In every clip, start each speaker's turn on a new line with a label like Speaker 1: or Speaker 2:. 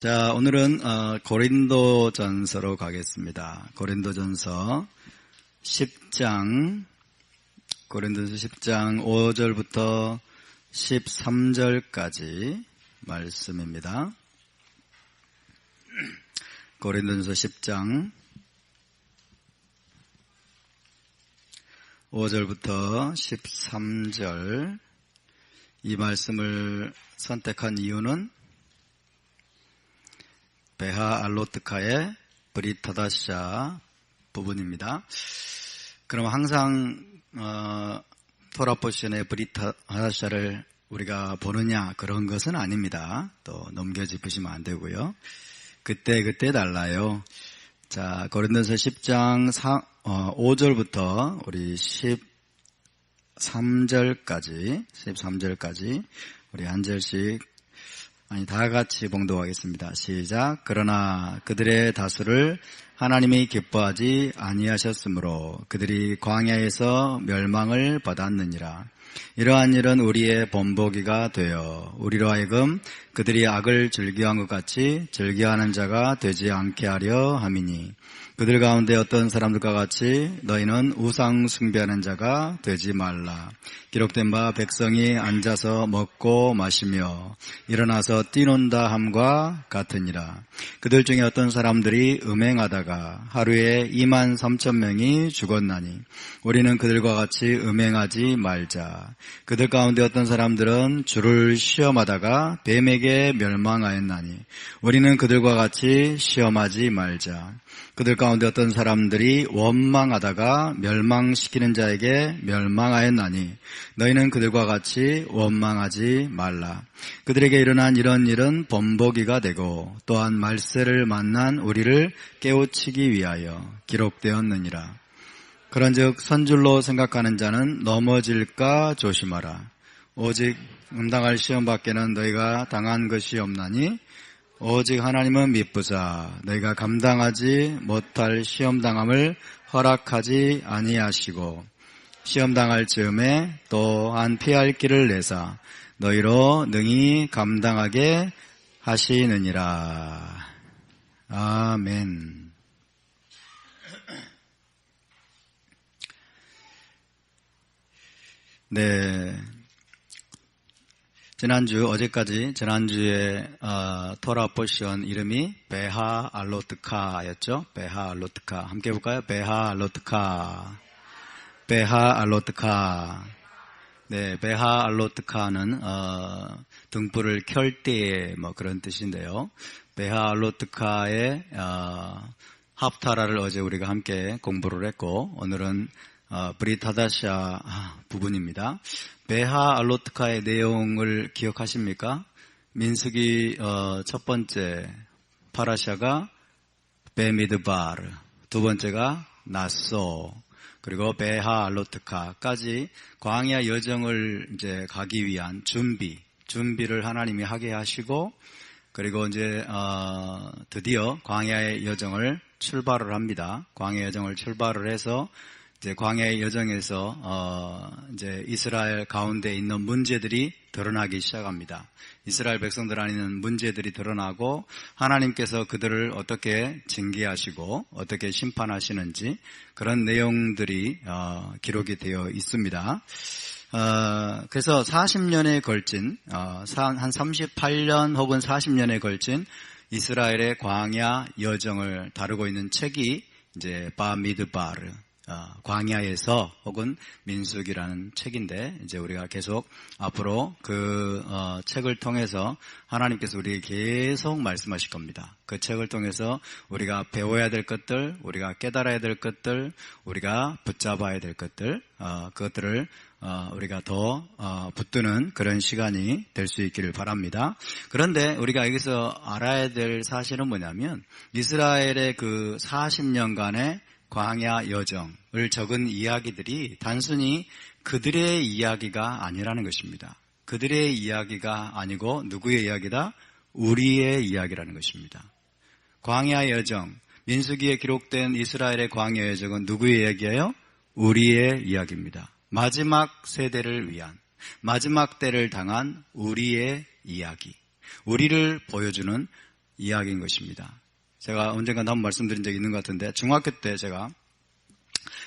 Speaker 1: 자, 오늘은 고린도전서로 가겠습니다. 고린도전서 10장 5절부터 13절까지 말씀입니다. 고린도전서 10장 5절부터 13절, 이 말씀을 선택한 이유는 베하 알로트카의 브리타다샤 부분입니다. 그럼 항상 토라 포션의 브리타다샤를 우리가 보느냐, 그런 것은 아닙니다. 또 넘겨짚으시면 안 되고요. 그때 달라요. 자, 고린도서 10장 5절부터 우리 13절까지 우리 한 절씩, 다 같이 봉독하겠습니다. 시작. 그러나 그들의 다수를 하나님이 기뻐하지 아니하셨으므로 그들이 광야에서 멸망을 받았느니라. 이러한 일은 우리의 본보기가 되어 우리로 하여금 그들이 악을 즐겨한 것 같이 즐겨하는 자가 되지 않게 하려 함이니, 그들 가운데 어떤 사람들과 같이 너희는 우상 숭배하는 자가 되지 말라. 기록된 바 백성이 앉아서 먹고 마시며 일어나서 뛰논다 함과 같으니라. 그들 중에 어떤 사람들이 음행하다가 하루에 23,000명이 죽었나니 우리는 그들과 같이 음행하지 말자. 그들 가운데 어떤 사람들은 주를 시험하다가 뱀에게 멸망하였나니 우리는 그들과 같이 시험하지 말자. 그들 가운데 어떤 사람들이 원망하다가 멸망시키는 자에게 멸망하였나니 너희는 그들과 같이 원망하지 말라. 그들에게 일어난 이런 일은 본보기가 되고 또한 말세를 만난 우리를 깨우치기 위하여 기록되었느니라. 그런즉 선줄로 생각하는 자는 넘어질까 조심하라. 오직 응당할 시험 밖에는 너희가 당한 것이 없나니 오직 하나님은 미쁘사 너희가 감당하지 못할 시험당함을 허락하지 아니하시고 시험당할 즈음에 또한 피할 길을 내사 너희로 능히 감당하게 하시느니라. 아멘. 네. 지난주에 토라 포션 이름이 베하 알로트카였죠. 베하 알로트카. 함께 해볼까요? 베하 알로트카. 네, 베하 알로트카는 등불을 켤 때의 그런 뜻인데요. 베하 알로트카의 합타라를 어제 우리가 함께 공부를 했고, 오늘은 브리타다샤 부분입니다. 베하 알로트카의 내용을 기억하십니까? 민수기 첫 번째 파라샤가 베미드바르, 두 번째가 나소, 그리고 베하 알로트카까지 광야 여정을 이제 가기 위한 준비를 하나님이 하게 하시고, 그리고 이제 드디어 광야의 여정을 출발을 합니다. 광야 여정을 출발을 해서 이제 광야의 여정에서 이제 이스라엘 가운데 있는 문제들이 드러나기 시작합니다. 이스라엘 백성들 안에 있는 문제들이 드러나고 하나님께서 그들을 어떻게 징계하시고 어떻게 심판하시는지 그런 내용들이 기록이 되어 있습니다. 그래서 40년에 걸친 한 38년 혹은 40년에 걸친 이스라엘의 광야 여정을 다루고 있는 책이 이제 바미드바르, 광야에서 혹은 민수기라는 책인데, 이제 우리가 계속 앞으로 그 책을 통해서 하나님께서 우리에게 계속 말씀하실 겁니다. 그 책을 통해서 우리가 배워야 될 것들, 우리가 깨달아야 될 것들, 우리가 붙잡아야 될 것들, 그것들을 우리가 더 붙드는 그런 시간이 될 수 있기를 바랍니다. 그런데 우리가 여기서 알아야 될 사실은 뭐냐면, 이스라엘의 그 40년간의 광야 여정을 적은 이야기들이 단순히 그들의 이야기가 아니라는 것입니다. 그들의 이야기가 아니고 누구의 이야기다? 우리의 이야기라는 것입니다. 광야 여정, 민수기에 기록된 이스라엘의 광야 여정은 누구의 이야기예요? 우리의 이야기입니다. 마지막 세대를 위한, 마지막 때를 당한 우리의 이야기, 우리를 보여주는 이야기인 것입니다. 제가 언젠가 한번 말씀드린 적이 있는 것 같은데, 중학교 때 제가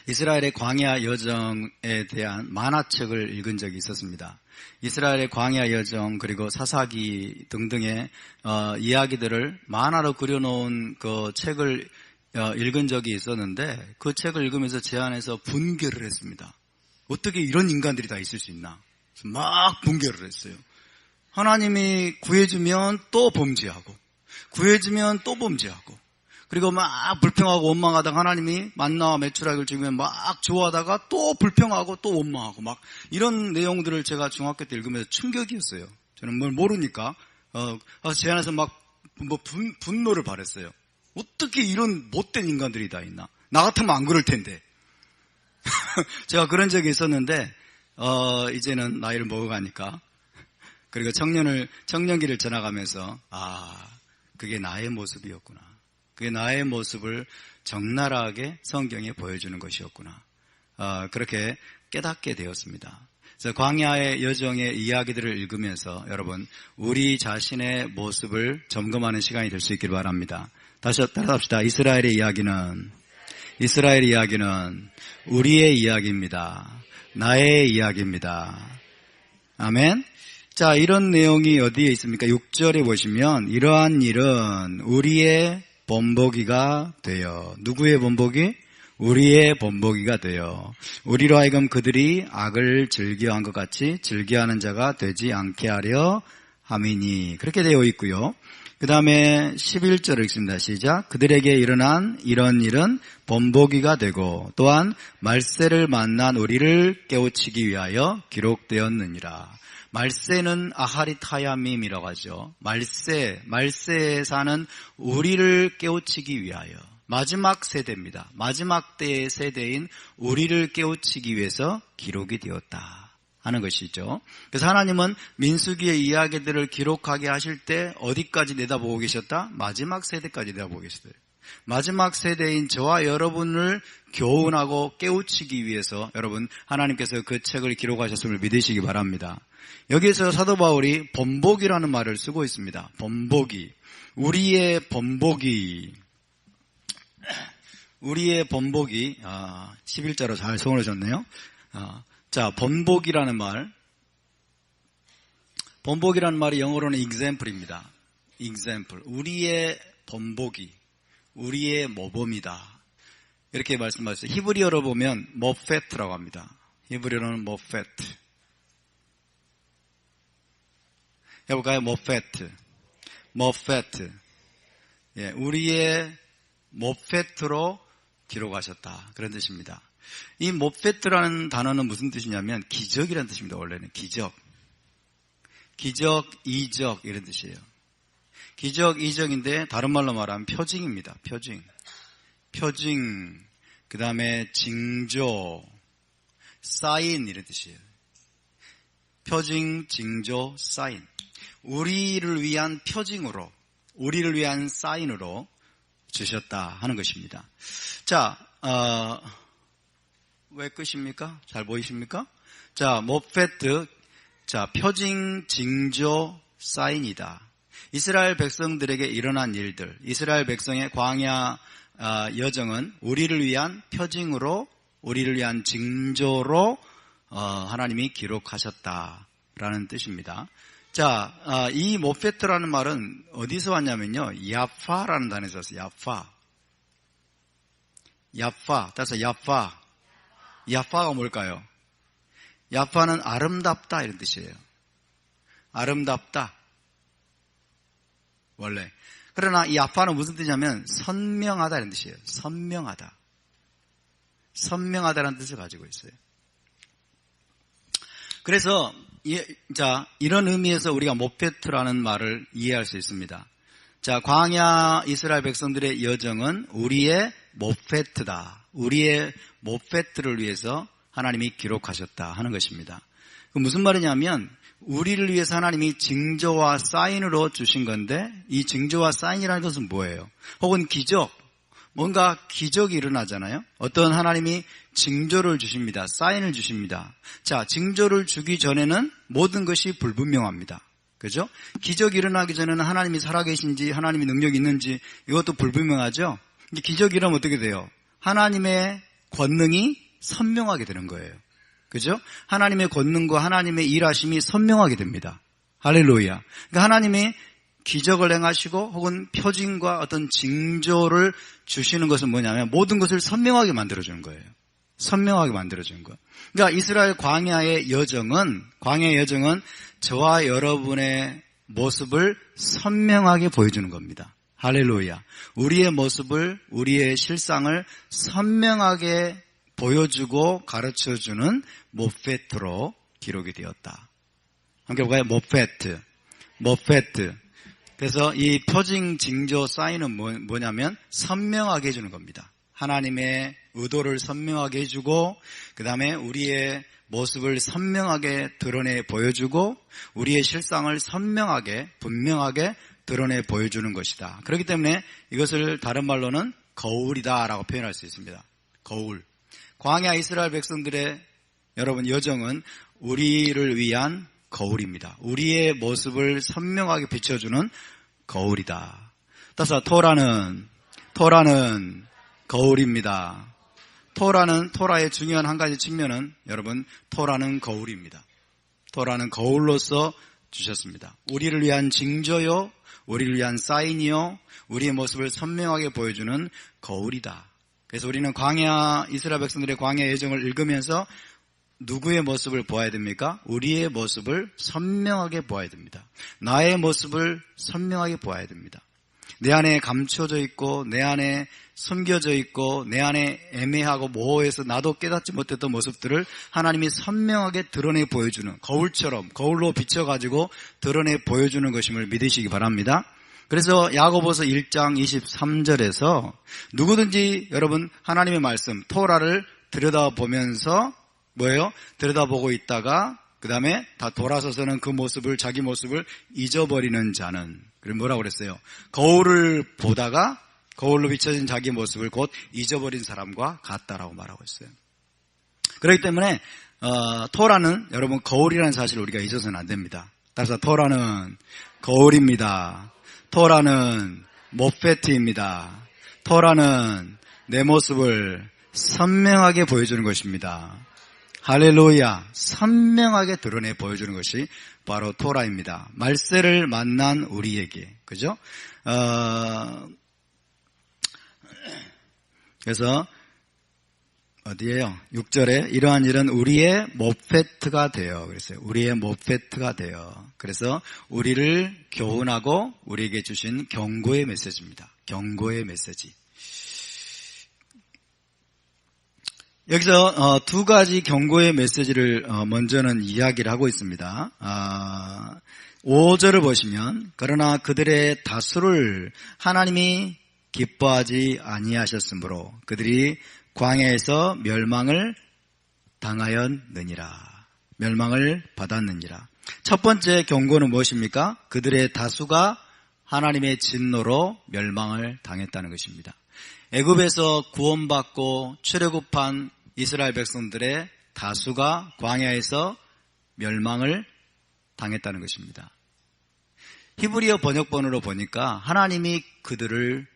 Speaker 1: 이스라엘의 광야 여정에 대한 만화책을 읽은 적이 있었습니다. 이스라엘의 광야 여정 그리고 사사기 등등의 이야기들을 만화로 그려놓은 그 책을 읽은 적이 있었는데, 그 책을 읽으면서 제 안에서 분개를 했습니다. 어떻게 이런 인간들이 다 있을 수 있나? 막 분개를 했어요. 하나님이 구해주면 또 범죄하고, 구해주면 또 범죄하고, 그리고 막 불평하고 원망하다가 하나님이 만나와 메추라기를 주면 막 좋아하다가 또 불평하고 또 원망하고, 막 이런 내용들을 제가 중학교 때 읽으면서 충격이었어요. 저는 뭘 모르니까 제 안에서 막 분노를 발했어요. 어떻게 이런 못된 인간들이 다 있나? 나 같으면 안 그럴 텐데. 제가 그런 적이 있었는데 이제는 나이를 먹어가니까, 그리고 청년기를 지나가면서 그게 나의 모습이었구나. 그게 나의 모습을 적나라하게 성경에 보여주는 것이었구나. 그렇게 깨닫게 되었습니다. 그래서 광야의 여정의 이야기들을 읽으면서 여러분, 우리 자신의 모습을 점검하는 시간이 될 수 있길 바랍니다. 다시 따라합시다. 이스라엘의 이야기는 우리의 이야기입니다. 나의 이야기입니다. 아멘. 자, 이런 내용이 어디에 있습니까? 6절에 보시면, 이러한 일은 우리의 본보기가 되어, 누구의 본보기? 우리의 본보기가 되어 우리로 하여금 그들이 악을 즐겨한 것 같이 즐겨하는 자가 되지 않게 하려 함이니, 그렇게 되어 있고요. 그 다음에 11절을 읽습니다. 시작. 그들에게 일어난 이런 일은 본보기가 되고 또한 말세를 만난 우리를 깨우치기 위하여 기록되었느니라. 말세는 아하리타야밈이라고 하죠. 말세에 사는 우리를 깨우치기 위하여, 마지막 세대입니다. 마지막 때의 세대인 우리를 깨우치기 위해서 기록이 되었다 하는 것이죠. 그래서 하나님은 민수기의 이야기들을 기록하게 하실 때 어디까지 내다보고 계셨다? 마지막 세대까지 내다보고 계셨어요. 마지막 세대인 저와 여러분을 교훈하고 깨우치기 위해서 여러분, 하나님께서 그 책을 기록하셨음을 믿으시기 바랍니다. 여기에서 사도 바울이 본보기라는 말을 쓰고 있습니다. 본보기, 우리의 본보기. 11자로 잘 손을 줬네요. 자, 본보기라는 말이 영어로는 example입니다. example, 우리의 본보기, 우리의 모범이다, 이렇게 말씀하셨어요. 히브리어로 보면 모페트라고 합니다. 히브리어로는 모페트. 해볼까요? 모페트. 예, 우리의 모페트로 기록하셨다, 그런 뜻입니다. 이 모페트라는 단어는 무슨 뜻이냐면 기적이라는 뜻입니다. 원래는 기적, 이적 이런 뜻이에요. 기적, 이적인데 다른 말로 말하면 표징입니다. 표징, 그 다음에 징조, 사인 이런 뜻이에요. 표징, 징조, 사인. 우리를 위한 표징으로, 우리를 위한 사인으로 주셨다 하는 것입니다. 자, 왜 끝입니까? 잘 보이십니까? 자, 모페트, 자, 표징, 징조, 사인이다. 이스라엘 백성들에게 일어난 일들, 이스라엘 백성의 광야 여정은 우리를 위한 표징으로, 우리를 위한 징조로 하나님이 기록하셨다라는 뜻입니다. 자, 이 모페트라는 말은 어디서 왔냐면요, 야파라는 단어에서 왔어요. 야파. 따라서 야파가 뭘까요? 야파는 아름답다 이런 뜻이에요. 아름답다, 원래. 그러나 이 야파는 무슨 뜻이냐면 선명하다 이런 뜻이에요. 선명하다라는 뜻을 가지고 있어요. 그래서 이런 의미에서 우리가 모페트라는 말을 이해할 수 있습니다. 자, 광야 이스라엘 백성들의 여정은 우리의 모페트다. 우리의 모페트를 위해서 하나님이 기록하셨다 하는 것입니다. 그 무슨 말이냐면 우리를 위해서 하나님이 징조와 사인으로 주신 건데, 이 징조와 사인이라는 것은 뭐예요? 혹은 기적, 뭔가 기적이 일어나잖아요. 어떤 하나님이 징조를 주십니다. 사인을 주십니다. 자, 징조를 주기 전에는 모든 것이 불분명합니다. 그죠? 기적이 일어나기 전에는 하나님이 살아계신지 하나님이 능력이 있는지 이것도 불분명하죠? 근데 기적이 일어나면 어떻게 돼요? 하나님의 권능이 선명하게 되는 거예요. 그죠? 하나님의 권능과 하나님의 일하심이 선명하게 됩니다. 할렐루야. 그러니까 하나님이 기적을 행하시고 혹은 표징과 어떤 징조를 주시는 것은 뭐냐면 모든 것을 선명하게 만들어주는 거예요. 선명하게 만들어주는 거. 그러니까 이스라엘 광야의 여정은 저와 여러분의 모습을 선명하게 보여주는 겁니다. 할렐루야. 우리의 모습을, 우리의 실상을 선명하게 보여주고 가르쳐주는 모페트로 기록이 되었다. 함께 볼까요? 모페트. 그래서 이 표징, 징조, 사인은 뭐냐면 선명하게 해주는 겁니다. 하나님의 의도를 선명하게 해주고 그 다음에 우리의 모습을 선명하게 드러내 보여주고 우리의 실상을 선명하게 분명하게 드러내 보여주는 것이다. 그렇기 때문에 이것을 다른 말로는 거울이다라고 표현할 수 있습니다. 거울. 광야 이스라엘 백성들의 여러분 여정은 우리를 위한 거울입니다. 우리의 모습을 선명하게 비춰주는 거울이다. 따라서 토라는 거울입니다. 토라의 중요한 한 가지 측면은 여러분 토라는 거울입니다. 토라는 거울로서 주셨습니다. 우리를 위한 징조요, 우리를 위한 사인이요, 우리의 모습을 선명하게 보여주는 거울이다. 그래서 우리는 이스라엘 백성들의 광야 여정을 읽으면서 누구의 모습을 보아야 됩니까? 우리의 모습을 선명하게 보아야 됩니다. 나의 모습을 선명하게 보아야 됩니다. 내 안에 감춰져 있고 내 안에 숨겨져 있고 내 안에 애매하고 모호해서 나도 깨닫지 못했던 모습들을 하나님이 선명하게 드러내 보여주는 거울처럼 거울로 비춰가지고 드러내 보여주는 것임을 믿으시기 바랍니다. 그래서 야고보서 1장 23절에서 누구든지 여러분 하나님의 말씀 토라를 들여다보면서 뭐예요? 들여다보고 있다가 그 다음에 다 돌아서서는 그 모습을 자기 모습을 잊어버리는 자는 그럼 뭐라고 그랬어요? 거울을 보다가 거울로 비춰진 자기 모습을 곧 잊어버린 사람과 같다라고 말하고 있어요. 그렇기 때문에 토라는 여러분 거울이라는 사실을 우리가 잊어서는 안 됩니다. 따라서 토라는 거울입니다. 토라는 모페트입니다. 토라는 내 모습을 선명하게 보여주는 것입니다. 할렐루야. 선명하게 드러내 보여주는 것이 바로 토라입니다. 말세를 만난 우리에게. 그죠? 그래서 어디에요? 6절에 이러한 일은 우리의 모페트가 되어 그랬어요. 우리의 모페트가 되어. 그래서 우리를 교훈하고 우리에게 주신 경고의 메시지입니다. 경고의 메시지. 여기서 두 가지 경고의 메시지를 먼저는 이야기를 하고 있습니다. 5절을 보시면 그러나 그들의 다수를 하나님이 기뻐하지 아니하셨으므로 그들이 광야에서 멸망을 당하였느니라. 멸망을 받았느니라. 첫 번째 경고는 무엇입니까? 그들의 다수가 하나님의 진노로 멸망을 당했다는 것입니다. 애굽에서 구원받고 출애굽한 이스라엘 백성들의 다수가 광야에서 멸망을 당했다는 것입니다. 히브리어 번역본으로 보니까 하나님이 그들을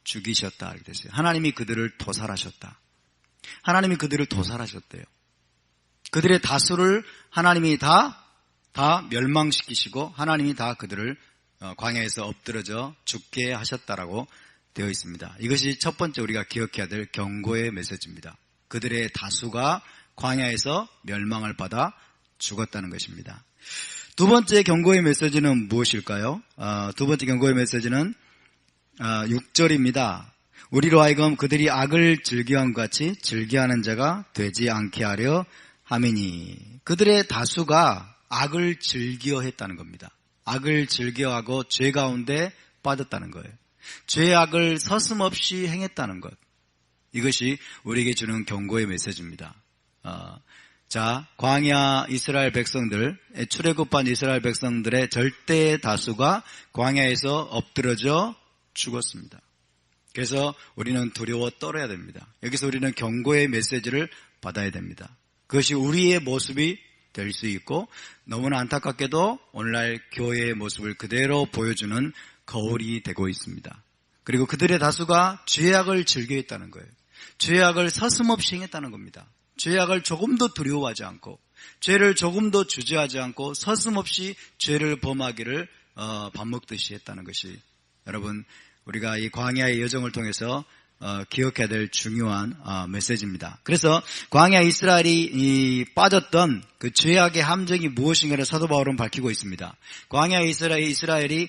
Speaker 1: 죽이셨다 이렇게 됐어요. 하나님이 그들을 도살하셨다. 하나님이 그들을 도살하셨대요. 그들의 다수를 하나님이 다 멸망시키시고 하나님이 다 그들을 광야에서 엎드러져 죽게 하셨다라고 되어 있습니다. 이것이 첫 번째 우리가 기억해야 될 경고의 메시지입니다. 그들의 다수가 광야에서 멸망을 받아 죽었다는 것입니다. 두 번째 경고의 메시지는 무엇일까요? 두 번째 경고의 메시지는 6절입니다. 우리로 하여금 그들이 악을 즐겨한 것 같이 즐겨하는 자가 되지 않게 하려 함이니. 그들의 다수가 악을 즐겨했다는 겁니다. 악을 즐겨하고 죄 가운데 빠졌다는 거예요. 죄악을 서슴없이 행했다는 것. 이것이 우리에게 주는 경고의 메시지입니다. 자, 광야 이스라엘 백성들, 출애굽한 이스라엘 백성들의 절대 다수가 광야에서 엎드러져 죽었습니다. 그래서 우리는 두려워 떨어야 됩니다. 여기서 우리는 경고의 메시지를 받아야 됩니다. 그것이 우리의 모습이 될 수 있고 너무나 안타깝게도 오늘날 교회의 모습을 그대로 보여주는 거울이 되고 있습니다. 그리고 그들의 다수가 죄악을 즐겨했다는 거예요. 죄악을 서슴없이 행했다는 겁니다. 죄악을 조금도 두려워하지 않고 죄를 조금도 주저하지 않고 서슴없이 죄를 범하기를 밥 먹듯이 했다는 것이 여러분 우리가 이 광야의 여정을 통해서 기억해야 될 중요한 메시지입니다. 그래서 광야 이스라엘이 빠졌던 그 죄악의 함정이 무엇인가를 사도 바울은 밝히고 있습니다. 광야 이스라엘이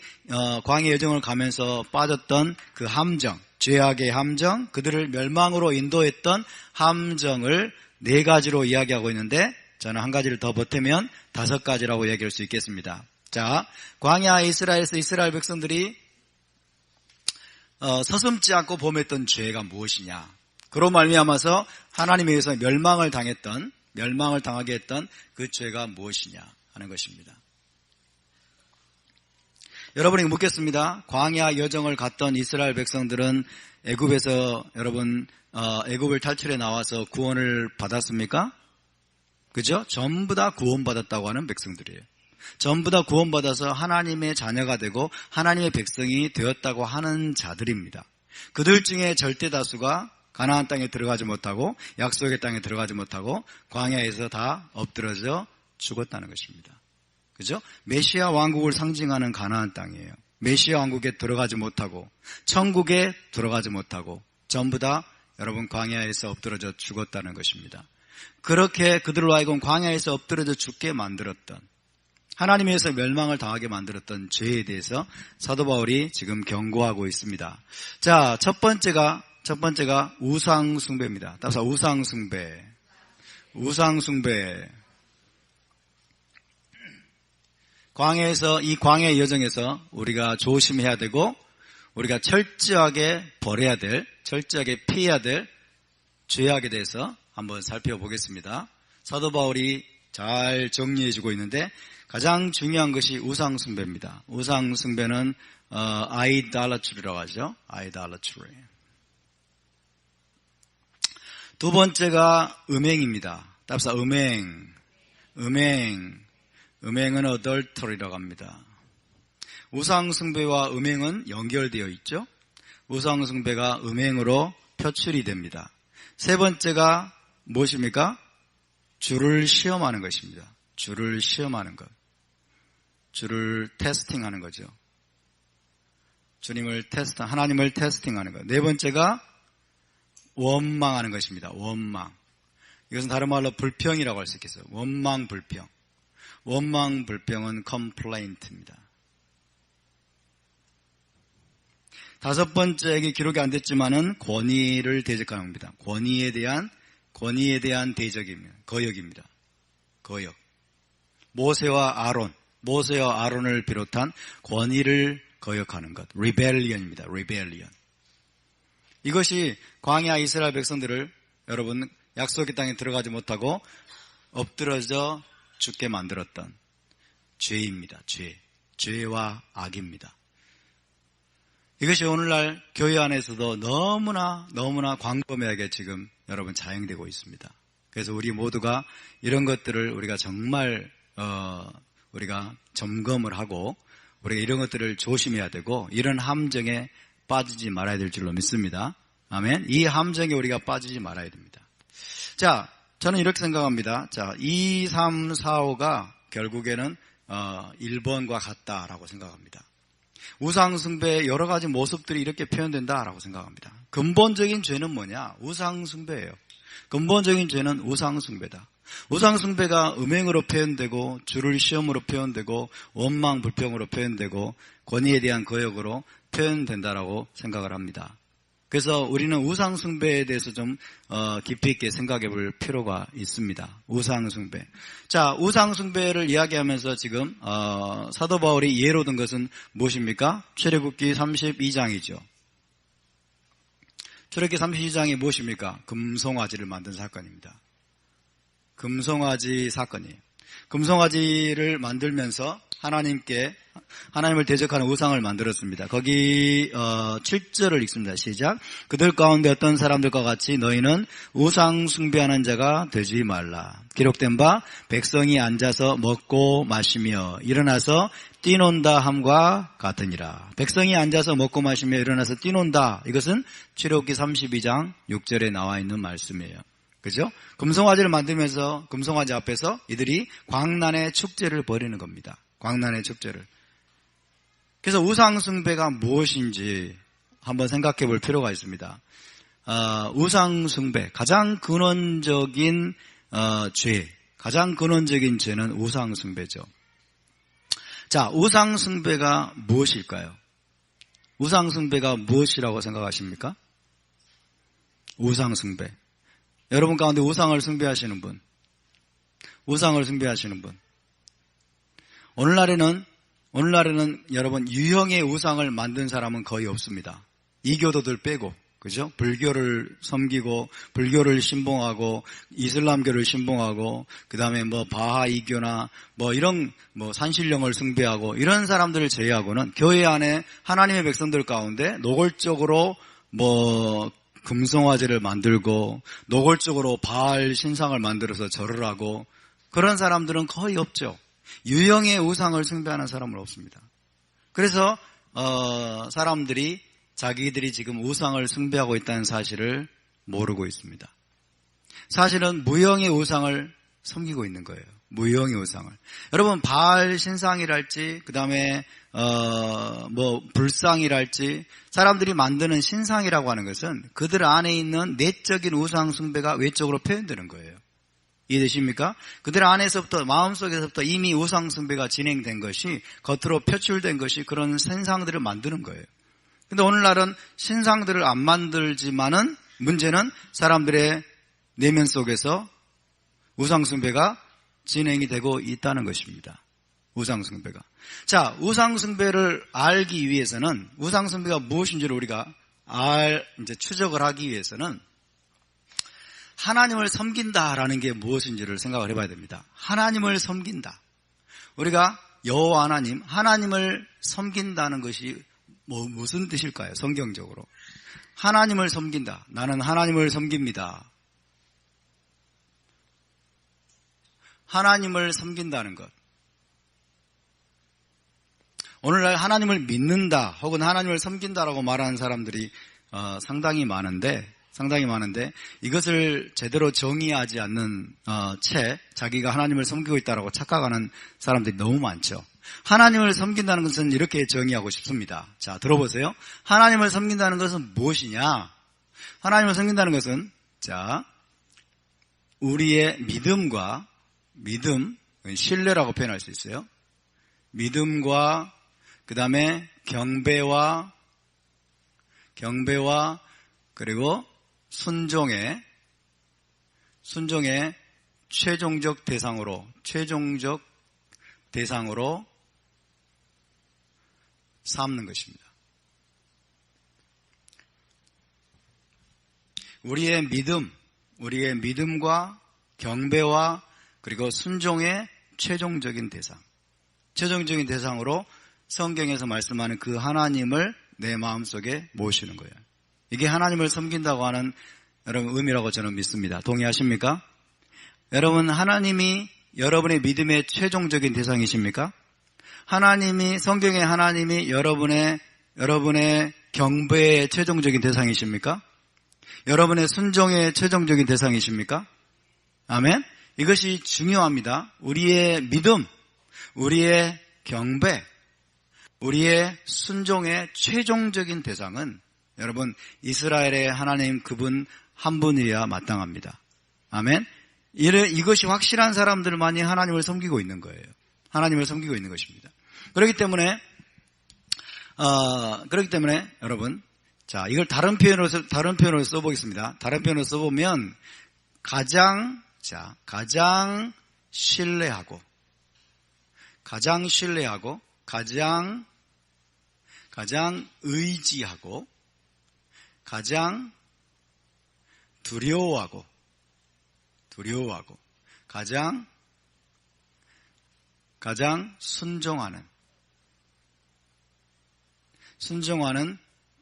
Speaker 1: 광야 여정을 가면서 빠졌던 그 함정, 죄악의 함정, 그들을 멸망으로 인도했던 함정을 4가지로 이야기하고 있는데 저는 한 가지를 더 보태면 5가지라고 이야기할 수 있겠습니다. 자, 광야 이스라엘에서 이스라엘 백성들이 서슴지 않고 범했던 죄가 무엇이냐? 그로 말미암아서 하나님에 의해서 멸망을 당하게 했던 그 죄가 무엇이냐 하는 것입니다. 여러분에게 묻겠습니다. 광야 여정을 갔던 이스라엘 백성들은 애굽에서 여러분 애굽을 탈출해 나와서 구원을 받았습니까? 그죠? 전부 다 구원받았다고 하는 백성들이에요. 전부 다 구원받아서 하나님의 자녀가 되고 하나님의 백성이 되었다고 하는 자들입니다. 그들 중에 절대 다수가 가나안 땅에 들어가지 못하고 약속의 땅에 들어가지 못하고 광야에서 다 엎드러져 죽었다는 것입니다. 그죠? 메시아 왕국을 상징하는 가나안 땅이에요. 메시아 왕국에 들어가지 못하고 천국에 들어가지 못하고 전부 다 여러분 광야에서 엎드러져 죽었다는 것입니다. 그렇게 그들로 하여금 광야에서 엎드러져 죽게 만들었던 하나님에서 멸망을 당하게 만들었던 죄에 대해서 사도 바울이 지금 경고하고 있습니다. 자, 첫 번째가 우상 숭배입니다. 따라서 우상 숭배. 이 광야의 여정에서 우리가 조심해야 되고 우리가 철저하게 버려야 될, 철저하게 피해야 될 죄악에 대해서 한번 살펴보겠습니다. 사도 바울이 잘 정리해주고 있는데 가장 중요한 것이 우상 숭배입니다. 우상 숭배는 idolatry라고 하죠. idolatry. 두 번째가 음행입니다. 따라서 음행은 adultery라고 합니다. 우상 숭배와 음행은 연결되어 있죠. 우상 숭배가 음행으로 표출이 됩니다. 세 번째가 무엇입니까? 주를 시험하는 것입니다. 주를 시험하는 것. 주를 테스팅하는 거죠. 하나님을 테스팅하는 것. 네 번째가 원망하는 것입니다. 원망. 이것은 다른 말로 불평이라고 할 수 있겠어요. 원망, 불평. 원망, 불평은 complaint입니다. 다섯 번째, 이게 기록이 안 됐지만은 권위를 대적하는 겁니다. 권위에 대한 대적입니다. 거역입니다. 거역. 모세와 아론을 비롯한 권위를 거역하는 것. rebellion입니다. rebellion. 이것이 광야 이스라엘 백성들을 여러분 약속의 땅에 들어가지 못하고 엎드러져 죽게 만들었던 죄입니다. 죄와 악입니다. 이것이 오늘날 교회 안에서도 너무나 광범위하게 지금 여러분 자행되고 있습니다. 그래서 우리 모두가 이런 것들을 우리가 정말 우리가 점검을 하고 우리가 이런 것들을 조심해야 되고 이런 함정에 빠지지 말아야 될 줄로 믿습니다. 아멘. 이 함정에 우리가 빠지지 말아야 됩니다. 자, 저는 이렇게 생각합니다. 자, 2, 3, 4, 5가 결국에는 1번과 같다라고 생각합니다. 우상숭배의 여러 가지 모습들이 이렇게 표현된다라고 생각합니다. 근본적인 죄는 뭐냐? 우상숭배예요. 근본적인 죄는 우상숭배다. 우상숭배가 음행으로 표현되고 주를 시험으로 표현되고 원망 불평으로 표현되고 권위에 대한 거역으로 표현된다라고 생각을 합니다. 그래서 우리는 우상숭배에 대해서 좀 깊이 있게 생각해 볼 필요가 있습니다. 우상숭배. 자, 우상숭배를 이야기하면서 지금 사도 바울이 예로 든 것은 무엇입니까? 출애굽기 32장이죠. 출애굽기 32장이 무엇입니까? 금송아지를 만든 사건입니다. 금송아지 사건이에요. 금송아지를 만들면서 하나님을 대적하는 우상을 만들었습니다. 거기 7절을 읽습니다. 시작. 그들 가운데 어떤 사람들과 같이 너희는 우상 숭배하는 자가 되지 말라. 기록된 바 백성이 앉아서 먹고 마시며 일어나서 뛰논다 함과 같으니라. 백성이 앉아서 먹고 마시며 일어나서 뛰논다. 이것은 출애굽기 32장 6절에 나와 있는 말씀이에요. 그죠? 금송아지를 만들면서 금송아지 앞에서 이들이 광란의 축제를 벌이는 겁니다. 광란의 축제를. 그래서 우상 숭배가 무엇인지 한번 생각해 볼 필요가 있습니다. 우상 숭배, 가장 근원적인 가장 근원적인 죄는 우상 숭배죠. 자, 우상 숭배가 무엇일까요? 우상 숭배가 무엇이라고 생각하십니까? 우상 숭배. 여러분 가운데 우상을 숭배하시는 분, 오늘날에는 여러분 유형의 우상을 만든 사람은 거의 없습니다. 이교도들 빼고, 그죠? 불교를 섬기고, 불교를 신봉하고, 이슬람교를 신봉하고, 그 다음에 바하이교나 이런 산신령을 숭배하고, 이런 사람들을 제외하고는 교회 안에 하나님의 백성들 가운데 노골적으로 금송아지를 만들고 노골적으로 바알 신상을 만들어서 절을 하고 그런 사람들은 거의 없죠. 유형의 우상을 숭배하는 사람은 없습니다. 그래서 사람들이 자기들이 지금 우상을 숭배하고 있다는 사실을 모르고 있습니다. 사실은 무형의 우상을 섬기고 있는 거예요. 무형의 우상을. 여러분 바알 신상이랄지 그 다음에 불상이랄지 사람들이 만드는 신상이라고 하는 것은 그들 안에 있는 내적인 우상 숭배가 외적으로 표현되는 거예요. 이해되십니까? 그들 안에서부터 마음속에서부터 이미 우상 숭배가 진행된 것이 겉으로 표출된 것이 그런 신상들을 만드는 거예요. 근데 오늘날은 신상들을 안 만들지만은 문제는 사람들의 내면 속에서 우상 숭배가 진행이 되고 있다는 것입니다. 우상 숭배가. 자, 우상 숭배를 알기 위해서는 우상 숭배가 무엇인지를 우리가 이제 추적을 하기 위해서는 하나님을 섬긴다라는 게 무엇인지를 생각을 해봐야 됩니다. 하나님을 섬긴다. 우리가 여호와 하나님을 섬긴다는 것이 무슨 뜻일까요? 성경적으로. 하나님을 섬긴다. 나는 하나님을 섬깁니다. 하나님을 섬긴다는 것. 오늘날 하나님을 믿는다 혹은 하나님을 섬긴다라고 말하는 사람들이 상당히 많은데 이것을 제대로 정의하지 않는 채 자기가 하나님을 섬기고 있다라고 착각하는 사람들이 너무 많죠. 하나님을 섬긴다는 것은 이렇게 정의하고 싶습니다. 자, 들어보세요. 하나님을 섬긴다는 것은 무엇이냐? 하나님을 섬긴다는 것은 우리의 믿음, 신뢰라고 표현할 수 있어요. 믿음과 그 다음에 경배와 그리고 순종의 최종적 대상으로 삼는 것입니다. 우리의 믿음과 경배와 그리고 순종의 최종적인 대상으로 성경에서 말씀하는 그 하나님을 내 마음속에 모시는 거예요. 이게 하나님을 섬긴다고 하는 여러분 의미라고 저는 믿습니다. 동의하십니까? 여러분 하나님이 여러분의 믿음의 최종적인 대상이십니까? 성경의 하나님이 여러분의 경배의 최종적인 대상이십니까? 여러분의 순종의 최종적인 대상이십니까? 아멘? 이것이 중요합니다. 우리의 믿음, 우리의 경배, 우리의 순종의 최종적인 대상은 여러분 이스라엘의 하나님 그분 한 분이어야 마땅합니다. 아멘? 이것이 확실한 사람들만이 하나님을 섬기고 있는 거예요. 하나님을 섬기고 있는 것입니다. 그렇기 때문에 여러분, 자, 이걸 다른 표현으로 써보겠습니다. 다른 표현으로 써보면 가장 신뢰하고 가장 의지하고 가장 두려워하고 가장 가장 순종하는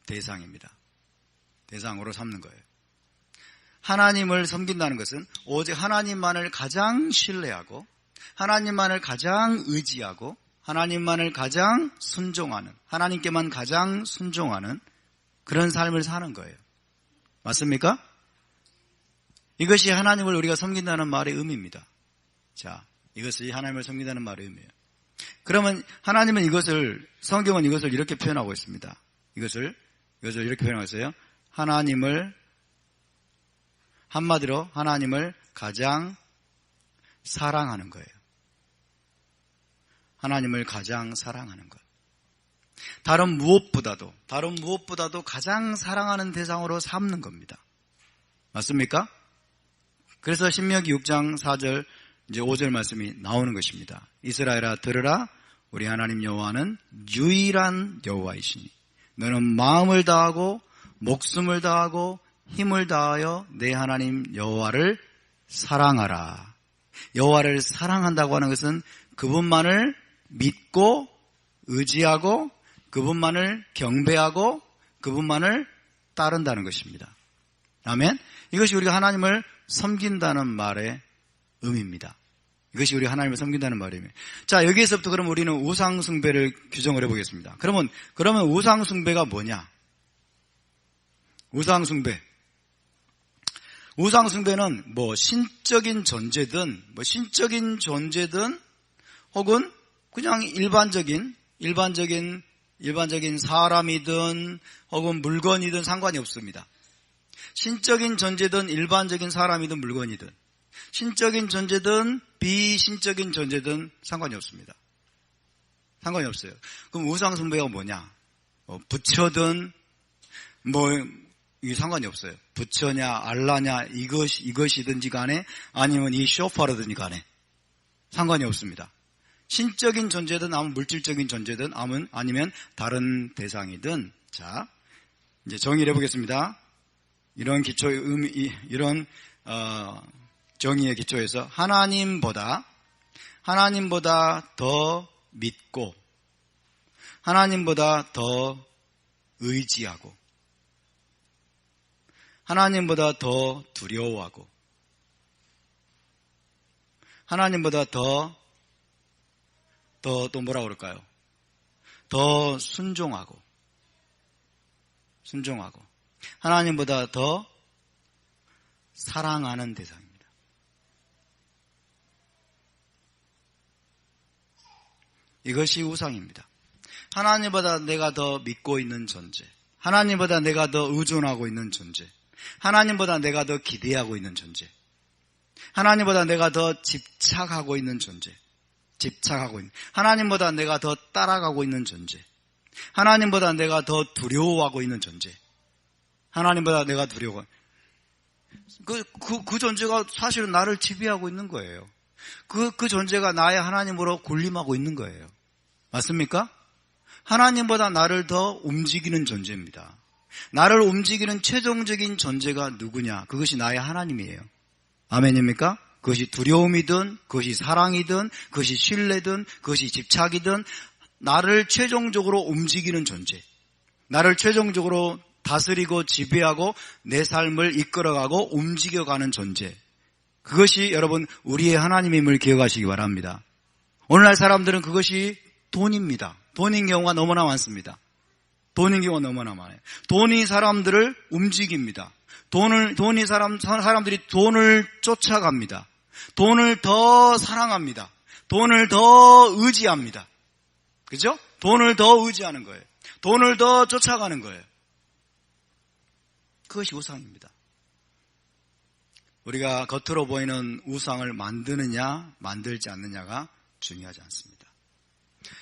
Speaker 1: 대상입니다. 대상으로 삼는 거예요. 하나님을 섬긴다는 것은 오직 하나님만을 가장 신뢰하고 하나님만을 가장 의지하고 하나님만을 가장 순종하는, 하나님께만 가장 순종하는 그런 삶을 사는 거예요. 맞습니까? 이것이 하나님을 우리가 섬긴다는 말의 의미입니다. 자, 이것이 하나님을 섬긴다는 말의 의미예요. 그러면 하나님은 성경은 이것을 이렇게 표현하고 있습니다. 이것을 이렇게 표현하고 있어요. 한마디로 하나님을 가장 사랑하는 거예요. 하나님을 가장 사랑하는 것. 다른 무엇보다도 가장 사랑하는 대상으로 삼는 겁니다. 맞습니까? 그래서 신명기 6장 4절 이제 5절 말씀이 나오는 것입니다. 이스라엘아 들으라, 우리 하나님 여호와는 유일한 여호와이시니 너는 마음을 다하고 목숨을 다하고 힘을 다하여 내 하나님 여호와를 사랑하라. 여호와를 사랑한다고 하는 것은 그분만을 믿고 의지하고 그분만을 경배하고 그분만을 따른다는 것입니다. 아멘. 이것이 우리가 하나님을 섬긴다는 말의 의미입니다. 이것이 우리 하나님을 섬긴다는 말입니다. 자, 여기에서부터 그럼 우리는 우상 숭배를 규정을 해보겠습니다. 그러면 우상 숭배가 뭐냐? 우상 숭배는 신적인 존재든 혹은 그냥 일반적인 사람이든 혹은 물건이든 상관이 없습니다. 신적인 존재든 일반적인 사람이든 물건이든 신적인 존재든 비신적인 존재든 상관이 없습니다. 상관이 없어요. 그럼 우상 숭배가 뭐냐? 부처든 이게 상관이 없어요. 부처냐 알라냐 이것이든지 간에 아니면 이 쇼파르든지 간에 상관이 없습니다. 신적인 존재든 아니면 물질적인 존재든 아니면 다른 대상이든. 자, 이제 정의를 해보겠습니다. 이런 정의의 기초에서 하나님보다 더 믿고 하나님보다 더 의지하고 하나님보다 더 두려워하고 하나님보다 또 뭐라고 그럴까요? 더 순종하고 하나님보다 더 사랑하는 대상입니다. 이것이 우상입니다. 하나님보다 내가 더 믿고 있는 존재, 하나님보다 내가 더 의존하고 있는 존재, 하나님보다 내가 더 기대하고 있는 존재, 하나님보다 내가 더 집착하고 있는 존재, 하나님보다 내가 더 따라가고 있는 존재, 하나님보다 내가 더 두려워하고 있는 존재, 하나님보다 내가 두려워. 그 존재가 사실은 나를 지배하고 있는 거예요. 그 존재가 나의 하나님으로 군림하고 있는 거예요. 맞습니까? 하나님보다 나를 더 움직이는 존재입니다. 나를 움직이는 최종적인 존재가 누구냐? 그것이 나의 하나님이에요. 아멘입니까? 그것이 두려움이든 그것이 사랑이든 그것이 신뢰든 그것이 집착이든 나를 최종적으로 움직이는 존재, 나를 최종적으로 다스리고 지배하고 내 삶을 이끌어가고 움직여가는 존재, 그것이 여러분 우리의 하나님임을 기억하시기 바랍니다. 오늘날 사람들은 그것이 돈입니다. 돈인 경우가 너무나 많습니다. 돈이 사람들을 움직입니다. 사람들이 돈을 쫓아갑니다. 돈을 더 사랑합니다. 돈을 더 의지합니다. 그죠? 돈을 더 의지하는 거예요. 돈을 더 쫓아가는 거예요. 그것이 우상입니다. 우리가 겉으로 보이는 우상을 만드느냐 만들지 않느냐가 중요하지 않습니다.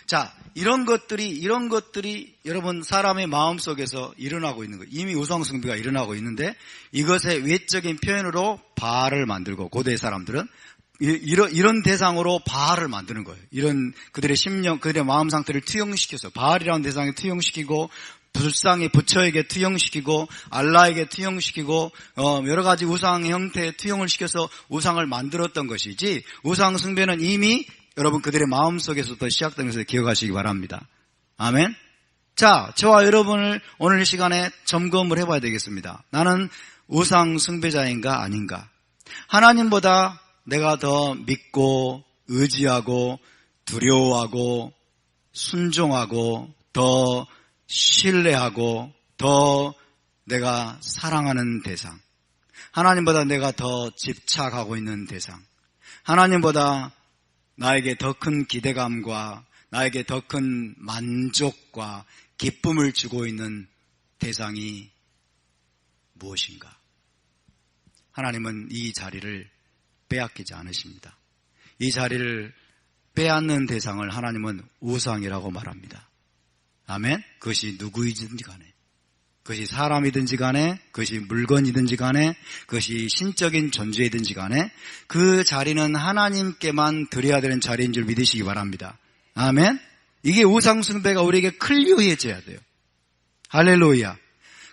Speaker 1: 자, 이런 것들이 여러분 사람의 마음속에서 일어나고 있는 거예요. 이미 우상 숭배가 일어나고 있는데 이것의 외적인 표현으로 바알을 만들고, 고대 사람들은 이런 대상으로 바알을 만드는 거예요. 이런 그들의 심령, 그들의 마음 상태를 투영시켜서 바알이라는 대상에 투영시키고, 불상의 부처에게 투영시키고, 알라에게 투영시키고, 여러 가지 우상 형태에 투영을 시켜서 우상을 만들었던 것이지, 우상 숭배는 이미 여러분 그들의 마음속에서부터 시작된 것을 기억하시기 바랍니다. 아멘. 자, 저와 여러분을 오늘 이 시간에 점검을 해봐야 되겠습니다. 나는 우상 숭배자인가 아닌가? 하나님보다 내가 더 믿고 의지하고 두려워하고 순종하고 더 신뢰하고 더 내가 사랑하는 대상, 하나님보다 내가 더 집착하고 있는 대상, 하나님보다 나에게 더 큰 기대감과 나에게 더 큰 만족과 기쁨을 주고 있는 대상이 무엇인가? 하나님은 이 자리를 빼앗기지 않으십니다. 이 자리를 빼앗는 대상을 하나님은 우상이라고 말합니다. 아멘? 그것이 누구이든지 간에, 그것이 사람이든지 간에, 그것이 물건이든지 간에, 그것이 신적인 존재이든지 간에 그 자리는 하나님께만 드려야 되는 자리인 줄 믿으시기 바랍니다. 아멘? 이게 우상 숭배가 우리에게 클리어해져야 돼요. 할렐루야.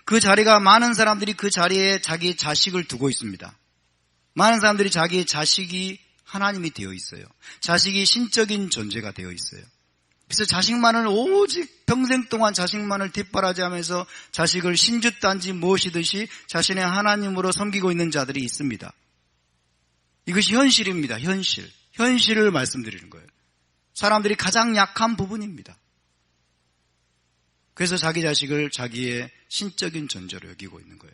Speaker 1: 그 자리가, 많은 사람들이 그 자리에 자기 자식을 두고 있습니다. 많은 사람들이 자기 자식이 하나님이 되어 있어요. 자식이 신적인 존재가 되어 있어요. 그래서 자식만을, 오직 평생 동안 자식만을 뒷바라지하면서 자식을 신주단지 무엇이듯이 자신의 하나님으로 섬기고 있는 자들이 있습니다. 이것이 현실입니다. 현실을 말씀드리는 거예요. 사람들이 가장 약한 부분입니다. 그래서 자기 자식을 자기의 신적인 존재로 여기고 있는 거예요.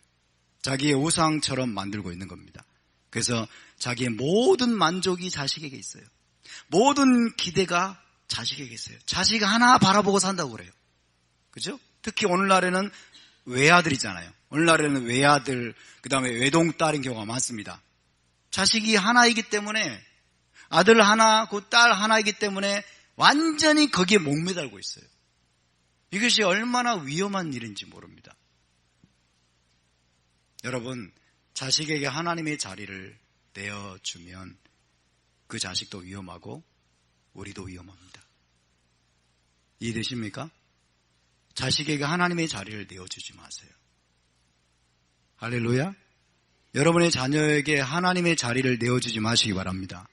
Speaker 1: 자기의 우상처럼 만들고 있는 겁니다. 그래서 자기의 모든 만족이 자식에게 있어요. 모든 기대가 자식에게 있어요. 자식 하나 바라보고 산다고 그래요. 그죠? 특히 오늘날에는 외아들이잖아요. 오늘날에는 외아들, 그 다음에 외동딸인 경우가 많습니다. 자식이 하나이기 때문에, 아들 하나, 그 딸 하나이기 때문에 완전히 거기에 목매달고 있어요. 이것이 얼마나 위험한 일인지 모릅니다. 여러분, 자식에게 하나님의 자리를 내어주면 그 자식도 위험하고 우리도 위험합니다. 이해되십니까? 자식에게 하나님의 자리를 내어주지 마세요. 할렐루야. 여러분의 자녀에게 하나님의 자리를 내어주지 마시기 바랍니다.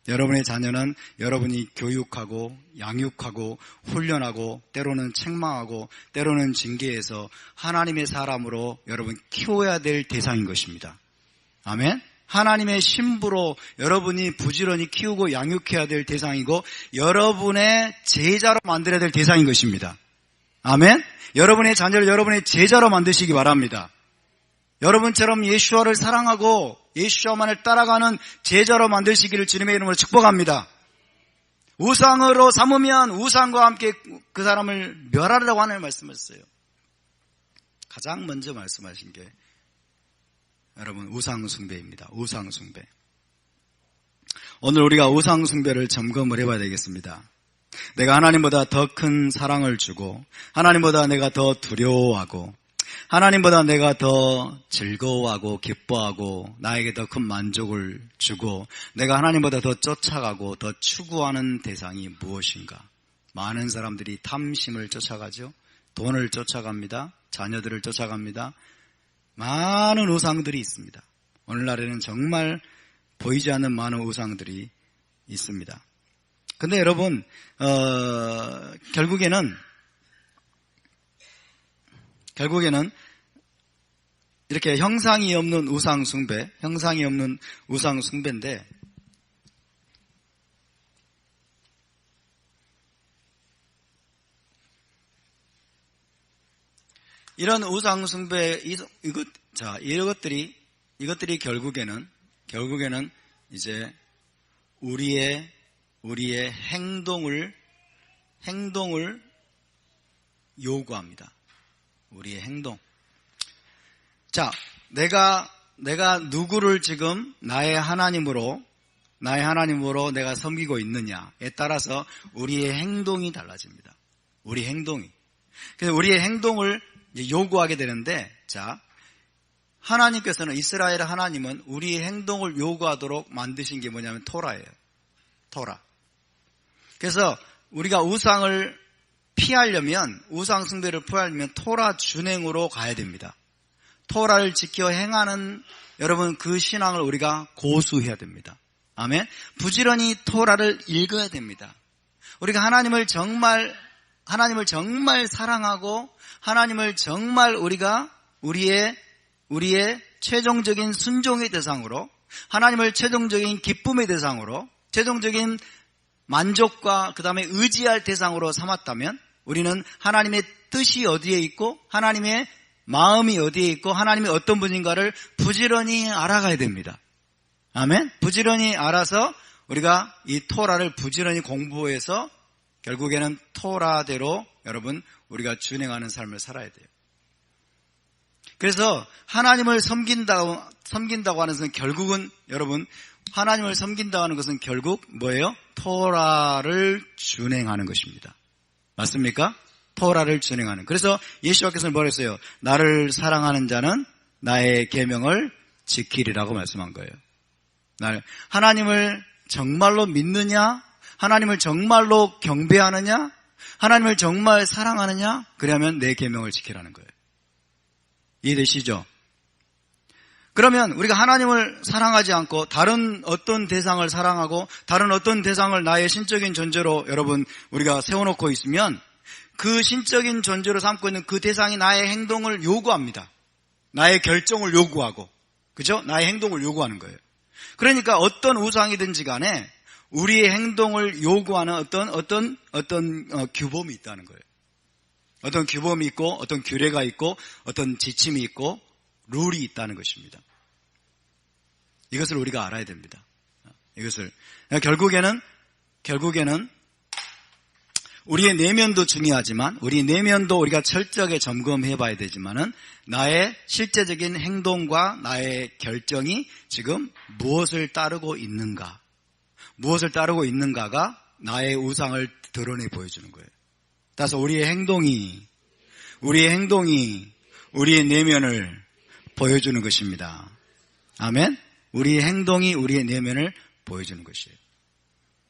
Speaker 1: 여러분의 자녀는 여러분이 교육하고 양육하고 훈련하고 때로는 책망하고 때로는 징계해서 하나님의 사람으로 여러분 키워야 될 대상인 것입니다. 아멘. 하나님의 신부로 여러분이 부지런히 키우고 양육해야 될 대상이고 여러분의 제자로 만들어야 될 대상인 것입니다. 아멘. 여러분의 자녀를 여러분의 제자로 만드시기 바랍니다. 여러분처럼 예수와를 사랑하고 예수와만을 따라가는 제자로 만드시기를 주님의 이름으로 축복합니다. 우상으로 삼으면 우상과 함께 그 사람을 멸하라고 하는 말씀했어요. 가장 먼저 말씀하신 게 여러분 우상숭배입니다. 우상숭배. 오늘 우리가 우상숭배를 점검을 해봐야 되겠습니다. 내가 하나님보다 더 큰 사랑을 주고 하나님보다 내가 더 두려워하고 하나님보다 내가 더 즐거워하고 기뻐하고 나에게 더 큰 만족을 주고 내가 하나님보다 더 쫓아가고 더 추구하는 대상이 무엇인가? 많은 사람들이 탐심을 쫓아가죠. 돈을 쫓아갑니다. 자녀들을 쫓아갑니다. 많은 우상들이 있습니다. 오늘날에는 정말 보이지 않는 많은 우상들이 있습니다. 근데 여러분 결국에는 이렇게 형상이 없는 우상 숭배인데 이런 우상 숭배 이것들이 결국에는 이제 우리의 행동을 요구합니다. 우리의 행동. 자, 내가 누구를 지금 나의 하나님으로 내가 섬기고 있느냐에 따라서 우리의 행동이 달라집니다. 우리 행동이. 그래서 우리의 행동을 요구하게 되는데, 자, 하나님께서는, 이스라엘 하나님은 우리의 행동을 요구하도록 만드신 게 뭐냐면 토라예요. 토라. 그래서 우리가 우상을 피하려면, 우상 숭배를 피하려면 토라 준행으로 가야 됩니다. 토라를 지켜 행하는 여러분 그 신앙을 우리가 고수해야 됩니다. 아멘. 부지런히 토라를 읽어야 됩니다. 우리가 하나님을 정말 사랑하고 하나님을 정말 우리가 우리의 최종적인 순종의 대상으로, 하나님을 최종적인 기쁨의 대상으로, 최종적인 만족과 그 다음에 의지할 대상으로 삼았다면 우리는 하나님의 뜻이 어디에 있고 하나님의 마음이 어디에 있고 하나님이 어떤 분인가를 부지런히 알아가야 됩니다. 아멘. 부지런히 알아서 우리가 이 토라를 부지런히 공부해서 결국에는 토라대로 여러분 우리가 준행하는 삶을 살아야 돼요. 그래서 하나님을 섬긴다고 하는 것은 결국은 여러분 하나님을 섬긴다고 하는 것은 결국 뭐예요? 토라를 준행하는 것입니다. 맞습니까? 토라를 준행하는. 그래서 예수께서는 뭐라 했어요? 나를 사랑하는 자는 나의 계명을 지키리라고 말씀한 거예요. 하나님을 정말로 믿느냐? 하나님을 정말로 경배하느냐? 하나님을 정말 사랑하느냐? 그러면 내 계명을 지키라는 거예요. 이해되시죠? 그러면 우리가 하나님을 사랑하지 않고 다른 어떤 대상을 사랑하고 다른 어떤 대상을 나의 신적인 존재로 여러분 우리가 세워놓고 있으면 그 신적인 존재로 삼고 있는 그 대상이 나의 행동을 요구합니다. 나의 결정을 요구하고, 그죠? 나의 행동을 요구하는 거예요. 그러니까 어떤 우상이든지 간에 우리의 행동을 요구하는 어떤 규범이 있다는 거예요. 어떤 규범이 있고 어떤 규례가 있고 어떤 지침이 있고 룰이 있다는 것입니다. 이것을 우리가 알아야 됩니다. 이것을 결국에는 우리의 내면도 중요하지만 우리 내면도 우리가 철저하게 점검해 봐야 되지만은 나의 실제적인 행동과 나의 결정이 지금 무엇을 따르고 있는가가 나의 우상을 드러내 보여주는 거예요. 따라서 우리의 행동이 우리의 내면을 보여주는 것입니다. 아멘. 우리의 행동이 우리의 내면을 보여주는 것이에요.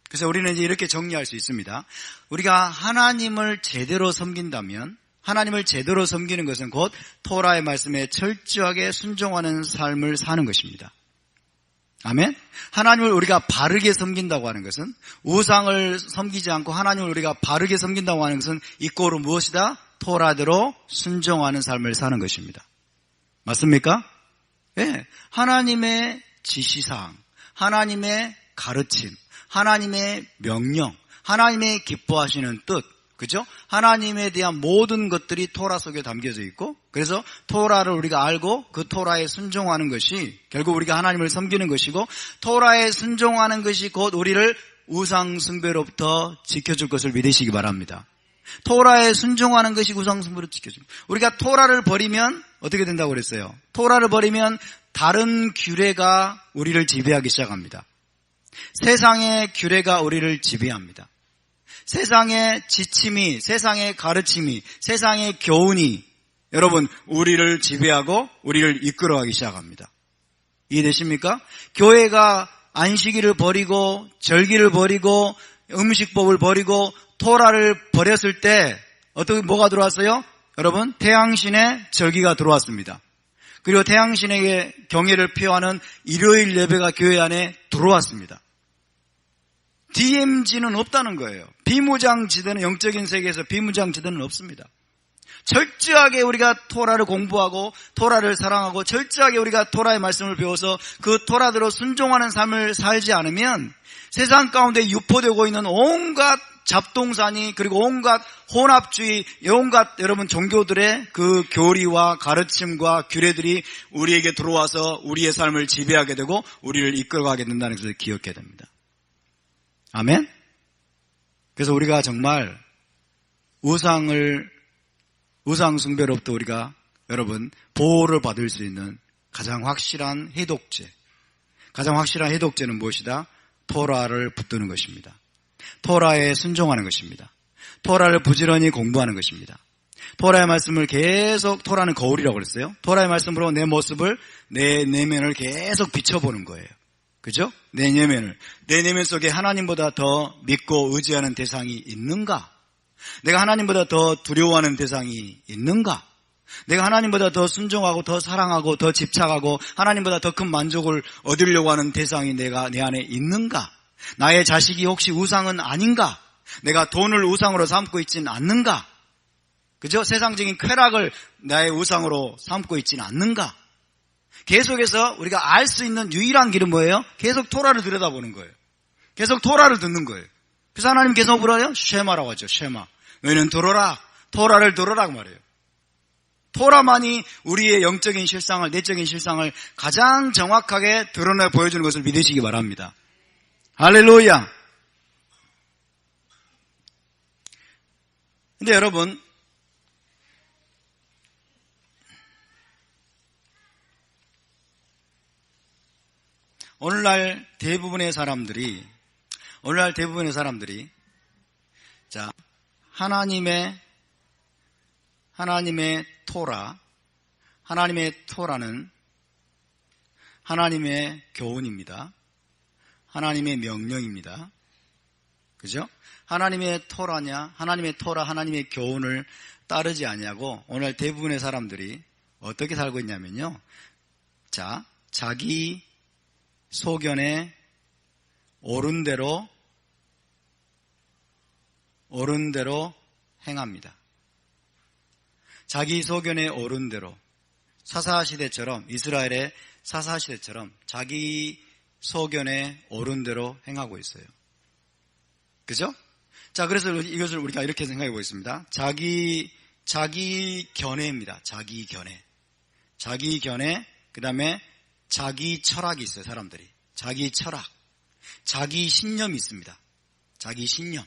Speaker 1: 그래서 우리는 이제 이렇게 정리할 수 있습니다. 우리가 하나님을 제대로 섬긴다면, 하나님을 제대로 섬기는 것은 곧 토라의 말씀에 철저하게 순종하는 삶을 사는 것입니다. 아멘. 하나님을 우리가 바르게 섬긴다고 하는 것은, 우상을 섬기지 않고 하나님을 우리가 바르게 섬긴다고 하는 것은 이꼬로 무엇이다? 토라대로 순종하는 삶을 사는 것입니다. 맞습니까? 네. 하나님의 지시사항, 하나님의 가르침, 하나님의 명령, 하나님의 기뻐하시는 뜻, 그죠? 하나님에 대한 모든 것들이 토라 속에 담겨져 있고, 그래서 토라를 우리가 알고 그 토라에 순종하는 것이 결국 우리가 하나님을 섬기는 것이고, 토라에 순종하는 것이 곧 우리를 우상 숭배로부터 지켜줄 것을 믿으시기 바랍니다. 토라에 순종하는 것이 우상 숭배로 지켜줍니다. 우리가 토라를 버리면 어떻게 된다고 그랬어요? 토라를 버리면 다른 규례가 우리를 지배하기 시작합니다. 세상의 규례가 우리를 지배합니다. 세상의 지침이, 세상의 가르침이, 세상의 교훈이 여러분 우리를 지배하고 우리를 이끌어가기 시작합니다. 이해되십니까? 교회가 안식일을 버리고 절기를 버리고 음식법을 버리고 토라를 버렸을 때 뭐가 들어왔어요? 여러분 태양신의 절기가 들어왔습니다. 그리고 태양신에게 경애를 표하는 일요일 예배가 교회 안에 들어왔습니다. DMZ는 없다는 거예요. 비무장지대는 영적인 세계에서 비무장지대는 없습니다. 철저하게 우리가 토라를 공부하고 토라를 사랑하고 철저하게 우리가 토라의 말씀을 배워서 그 토라대로 순종하는 삶을 살지 않으면 세상 가운데 유포되고 있는 온갖 잡동사니 그리고 온갖 혼합주의, 온갖 여러분 종교들의 그 교리와 가르침과 규례들이 우리에게 들어와서 우리의 삶을 지배하게 되고 우리를 이끌어가게 된다는 것을 기억해야 됩니다. 아멘? 그래서 우리가 정말 우상 숭배로부터 우리가 여러분 보호를 받을 수 있는 가장 확실한 해독제는 무엇이다? 토라를 붙드는 것입니다. 토라에 순종하는 것입니다. 토라를 부지런히 공부하는 것입니다. 토라의 말씀을 계속, 토라는 거울이라고 그랬어요. 토라의 말씀으로 내 모습을, 내 내면을 계속 비춰보는 거예요. 그죠? 내 내면 속에 하나님보다 더 믿고 의지하는 대상이 있는가? 내가 하나님보다 더 두려워하는 대상이 있는가? 내가 하나님보다 더 순종하고 더 사랑하고 더 집착하고 하나님보다 더 큰 만족을 얻으려고 하는 대상이 내 안에 있는가? 나의 자식이 혹시 우상은 아닌가? 내가 돈을 우상으로 삼고 있지는 않는가? 그죠? 세상적인 쾌락을 나의 우상으로 삼고 있지는 않는가? 계속해서 우리가 알 수 있는 유일한 길은 뭐예요? 계속 토라를 들여다보는 거예요. 계속 토라를 듣는 거예요. 그래서 하나님 계속 뭐라요? 쉐마라고 하죠. 쉐마. 너희는 들어라. 토라를 들어라 그 말이에요. 토라만이 우리의 영적인 실상을, 내적인 실상을 가장 정확하게 드러내 보여주는 것을 믿으시기 바랍니다. 할렐루야. 근데 여러분, 오늘날 대부분의 사람들이 자, 하나님의 토라, 하나님의 토라는 하나님의 교훈입니다. 하나님의 명령입니다. 그죠? 하나님의 토라냐, 하나님의 토라, 하나님의 교훈을 따르지 아니하고 오늘 대부분의 사람들이 어떻게 살고 있냐면요. 자, 자기 소견에 옳은 대로 행합니다. 자기 소견에 옳은 대로 사사시대처럼, 이스라엘의 사사시대처럼 자기 소견에 옳은 대로 행하고 있어요. 그죠? 자, 그래서 이것을 우리가 이렇게 생각해 보겠습니다. 자기 견해입니다. 자기 견해, 그 다음에 자기 철학이 있어요, 사람들이. 자기 철학. 자기 신념이 있습니다. 자기 신념.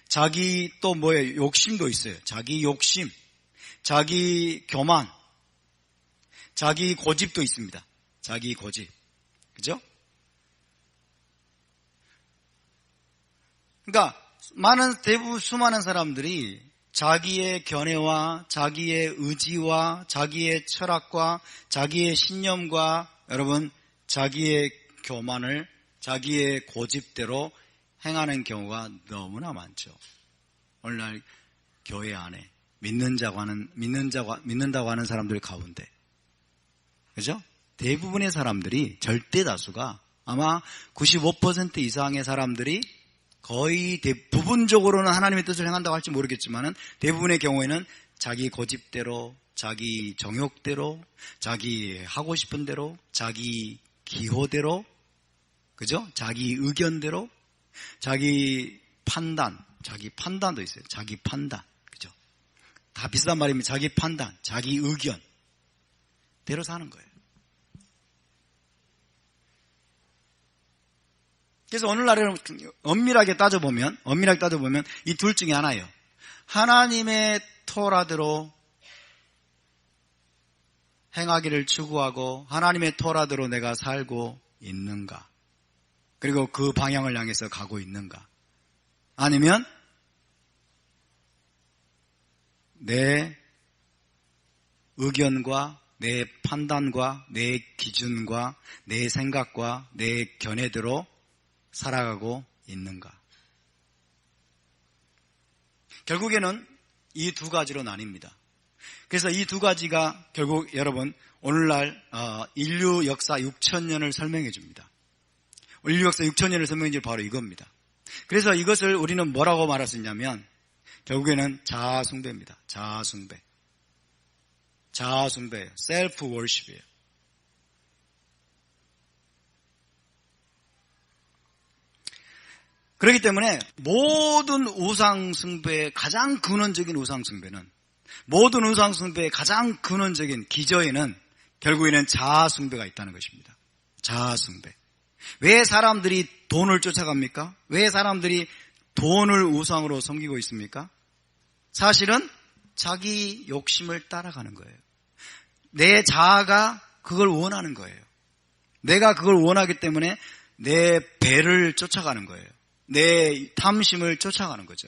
Speaker 1: 자기 또 뭐예요? 욕심도 있어요. 자기 욕심. 자기 교만. 자기 고집도 있습니다. 자기 고집. 그죠? 그러니까 대부분 수많은 사람들이 자기의 견해와 자기의 의지와 자기의 철학과 자기의 신념과 여러분 자기의 교만을 자기의 고집대로 행하는 경우가 너무나 많죠. 오늘날 교회 안에 믿는다고 하는 사람들 가운데, 그죠? 대부분의 사람들이, 절대 다수가 아마 95% 이상의 사람들이 거의 부분적으로는 하나님의 뜻을 행한다고 할지 모르겠지만은 대부분의 경우에는 자기 고집대로, 자기 정욕대로, 자기 하고 싶은 대로, 자기 기호대로, 그죠? 자기 의견대로, 자기 판단도 있어요. 자기 판단, 그죠? 다 비슷한 말입니다. 자기 판단, 자기 의견 대로 사는 거예요. 그래서 오늘날에는 엄밀하게 따져보면 이 둘 중에 하나예요. 하나님의 토라대로 행하기를 추구하고 하나님의 토라대로 내가 살고 있는가? 그리고 그 방향을 향해서 가고 있는가? 아니면 내 의견과 내 판단과 내 기준과 내 생각과 내 견해대로 살아가고 있는가? 결국에는 이 두 가지로 나뉩니다. 그래서 이 두 가지가 결국 여러분 오늘날 인류 역사 6,000년을 설명해 줍니다. 인류 역사 6,000년을 설명해 줄 바로 이겁니다. 그래서 이것을 우리는 뭐라고 말할 수 있냐면 결국에는 자아숭배입니다. 자아숭배예요. 셀프 월십이에요. 그렇기 때문에 모든 우상숭배의 가장 근원적인 모든 우상숭배의 가장 근원적인 기저에는 결국에는 자아숭배가 있다는 것입니다. 자아숭배. 왜 사람들이 돈을 쫓아갑니까? 왜 사람들이 돈을 우상으로 섬기고 있습니까? 사실은 자기 욕심을 따라가는 거예요. 내 자아가 그걸 원하는 거예요. 내가 그걸 원하기 때문에 내 배를 쫓아가는 거예요. 내 탐심을 쫓아가는 거죠.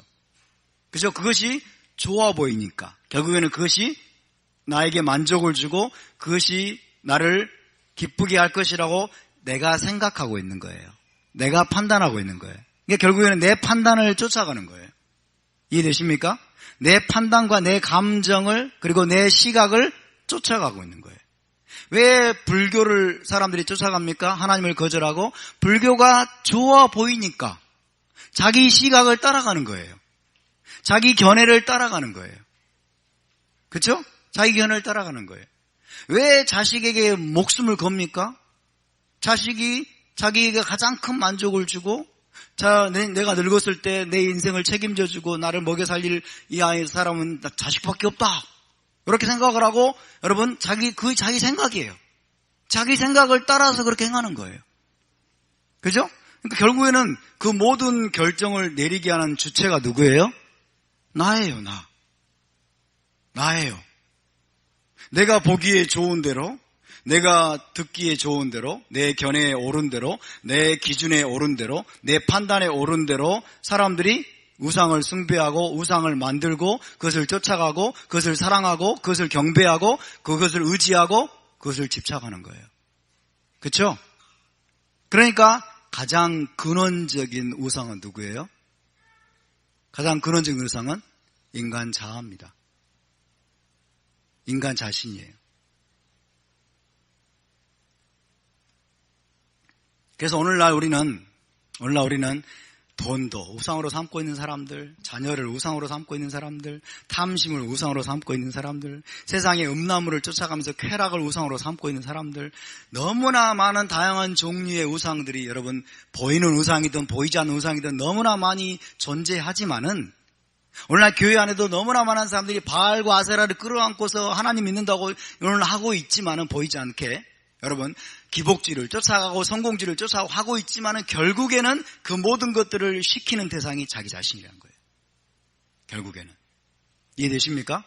Speaker 1: 그죠? 그것이 좋아 보이니까. 결국에는 그것이 나에게 만족을 주고 그것이 나를 기쁘게 할 것이라고 내가 생각하고 있는 거예요. 내가 판단하고 있는 거예요. 그러니까 결국에는 내 판단을 쫓아가는 거예요. 이해되십니까? 내 판단과 내 감정을 그리고 내 시각을 쫓아가고 있는 거예요. 왜 불교를 사람들이 쫓아갑니까? 하나님을 거절하고 불교가 좋아 보이니까 자기 시각을 따라가는 거예요. 자기 견해를 따라가는 거예요. 그렇죠? 자기 견해를 따라가는 거예요. 왜 자식에게 목숨을 겁니까? 자식이 자기에게 가장 큰 만족을 주고 내가 늙었을 때 내 인생을 책임져주고 나를 먹여 살릴 이 아이 사람은 자식밖에 없다. 그렇게 생각을 하고 여러분 자기 생각이에요. 자기 생각을 따라서 그렇게 행하는 거예요. 그죠? 그러니까 결국에는 그 모든 결정을 내리게 하는 주체가 누구예요? 나예요. 나예요. 내가 보기에 좋은 대로, 내가 듣기에 좋은 대로, 내 견해에 옳은 대로, 내 기준에 옳은 대로, 내 판단에 옳은 대로 사람들이 우상을 숭배하고 우상을 만들고 그것을 쫓아가고 그것을 사랑하고 그것을 경배하고 그것을 의지하고 그것을 집착하는 거예요. 그렇죠? 그러니까 가장 근원적인 우상은 누구예요? 가장 근원적인 우상은 인간 자아입니다. 인간 자신이에요. 그래서 오늘날 우리는 돈도 우상으로 삼고 있는 사람들, 자녀를 우상으로 삼고 있는 사람들, 탐심을 우상으로 삼고 있는 사람들, 세상의 음란물을 쫓아가면서 쾌락을 우상으로 삼고 있는 사람들, 너무나 많은 다양한 종류의 우상들이 여러분 보이는 우상이든 보이지 않는 우상이든 너무나 많이 존재하지만은 오늘날 교회 안에도 너무나 많은 사람들이 바알과 아세라를 끌어안고서 하나님 믿는다고 오늘 하고 있지만은 보이지 않게 여러분 기복지를 쫓아가고 성공지를 쫓아가고 하고 있지만은 결국에는 그 모든 것들을 시키는 대상이 자기 자신이라는 거예요. 결국에는 이해되십니까?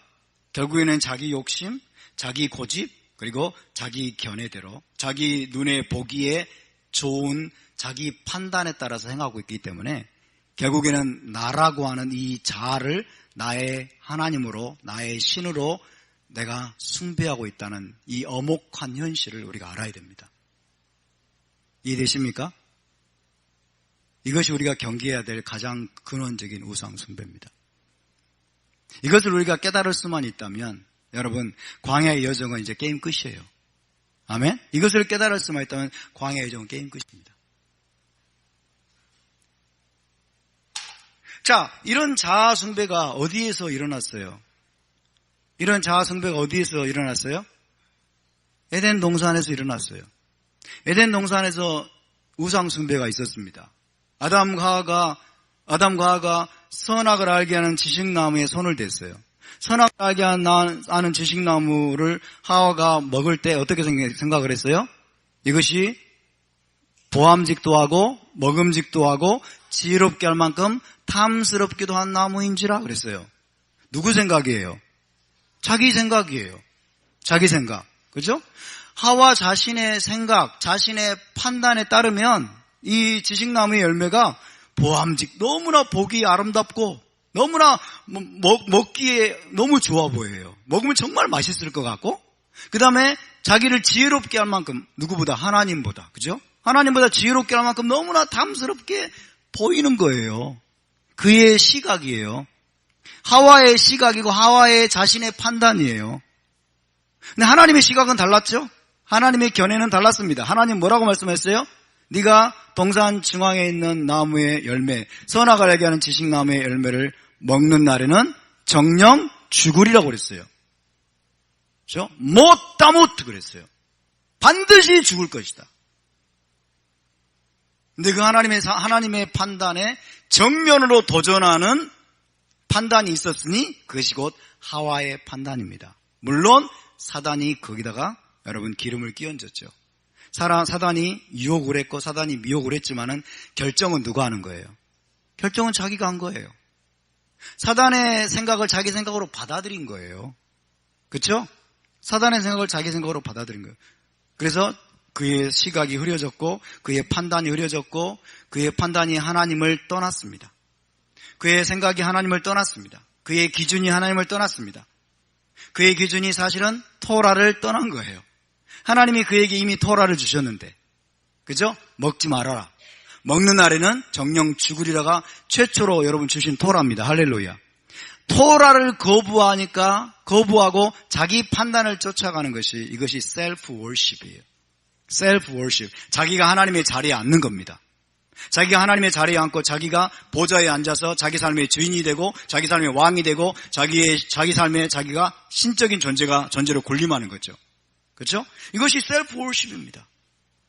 Speaker 1: 결국에는 자기 욕심, 자기 고집 그리고 자기 견해대로 자기 눈에 보기에 좋은 자기 판단에 따라서 행하고 있기 때문에 결국에는 나라고 하는 이 자아를 나의 하나님으로 나의 신으로 내가 숭배하고 있다는 이 엄혹한 현실을 우리가 알아야 됩니다. 이해되십니까? 이것이 우리가 경계해야 될 가장 근원적인 우상 숭배입니다. 이것을 우리가 깨달을 수만 있다면 여러분 광야의 여정은 이제 게임 끝이에요. 아멘? 이것을 깨달을 수만 있다면 광야의 여정은 게임 끝입니다. 자, 이런 자아 숭배가 어디에서 일어났어요? 이런 자아 숭배가 어디에서 일어났어요? 에덴 동산에서 일어났어요. 에덴 동산에서 우상 숭배가 있었습니다. 아담과 하와가 선악을 알게 하는 지식나무에 손을 댔어요. 선악을 알게 하는 지식나무를 하와가 먹을 때 어떻게 생각을 했어요? 이것이 보암직도 하고 먹음직도 하고 지혜롭게 할 만큼 탐스럽기도 한 나무인지라 그랬어요. 누구 생각이에요? 자기 생각이에요. 자기 생각. 그죠? 하와 자신의 생각, 자신의 판단에 따르면 이 지식나무의 열매가 보암직, 너무나 보기 아름답고 너무나 먹기에 너무 좋아 보여요. 먹으면 정말 맛있을 것 같고 그 다음에 자기를 지혜롭게 할 만큼 누구보다 하나님보다 그죠? 하나님보다 지혜롭게 할 만큼 너무나 탐스럽게 보이는 거예요. 그의 시각이에요. 하와의 시각이고 하와의 자신의 판단이에요. 근데 하나님의 시각은 달랐죠? 하나님의 견해는 달랐습니다. 하나님 뭐라고 말씀했어요? 네가 동산 중앙에 있는 나무의 열매, 선악을 알게 하는 지식나무의 열매를 먹는 날에는 정령 죽으리라고 그랬어요. 그렇죠? 못 그랬어요. 반드시 죽을 것이다. 근데 그 하나님의 판단에 정면으로 도전하는 판단이 있었으니 그것이 곧 하와의 판단입니다. 물론 사단이 거기다가 여러분 기름을 끼얹었죠. 사단이 유혹을 했고 사단이 미혹을 했지만은 결정은 누가 하는 거예요? 결정은 자기가 한 거예요. 사단의 생각을 자기 생각으로 받아들인 거예요. 그렇죠? 사단의 생각을 자기 생각으로 받아들인 거예요. 그래서 그의 시각이 흐려졌고 그의 판단이 흐려졌고 그의 판단이 하나님을 떠났습니다. 그의 생각이 하나님을 떠났습니다. 그의 기준이 하나님을 떠났습니다. 그의 기준이 사실은 토라를 떠난 거예요. 하나님이 그에게 이미 토라를 주셨는데 그죠? 먹지 말아라. 먹는 날에는 정령 죽으리라가 최초로 여러분 주신 토라입니다. 할렐루야. 토라를 거부하고 자기 판단을 쫓아가는 이것이 셀프 월십이에요. 셀프 월십. 자기가 하나님의 자리에 앉는 겁니다. 자기가 하나님의 자리에 앉고 자기가 보좌에 앉아서 자기 삶의 주인이 되고 자기 삶의 왕이 되고 자기 삶에 자기가 신적인 존재로 군림하는 거죠. 그렇죠? 이것이 셀프 월십입니다.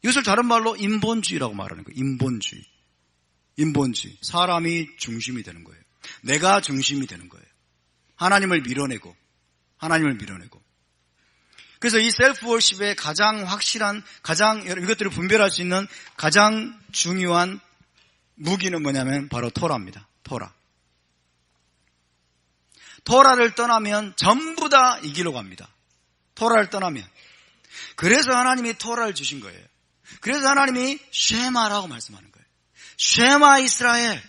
Speaker 1: 이것을 다른 말로 인본주의라고 말하는 거예요. 인본주의. 사람이 중심이 되는 거예요. 내가 중심이 되는 거예요. 하나님을 밀어내고. 그래서 이 셀프 월십의 가장 확실한, 이것들을 분별할 수 있는 가장 중요한 무기는 뭐냐면 바로 토라입니다. 토라를 떠나면 전부 다 이 길로 갑니다. 토라를 떠나면. 그래서 하나님이 토라를 주신 거예요. 그래서 하나님이 쉐마라고 말씀하는 거예요. 쉐마 이스라엘.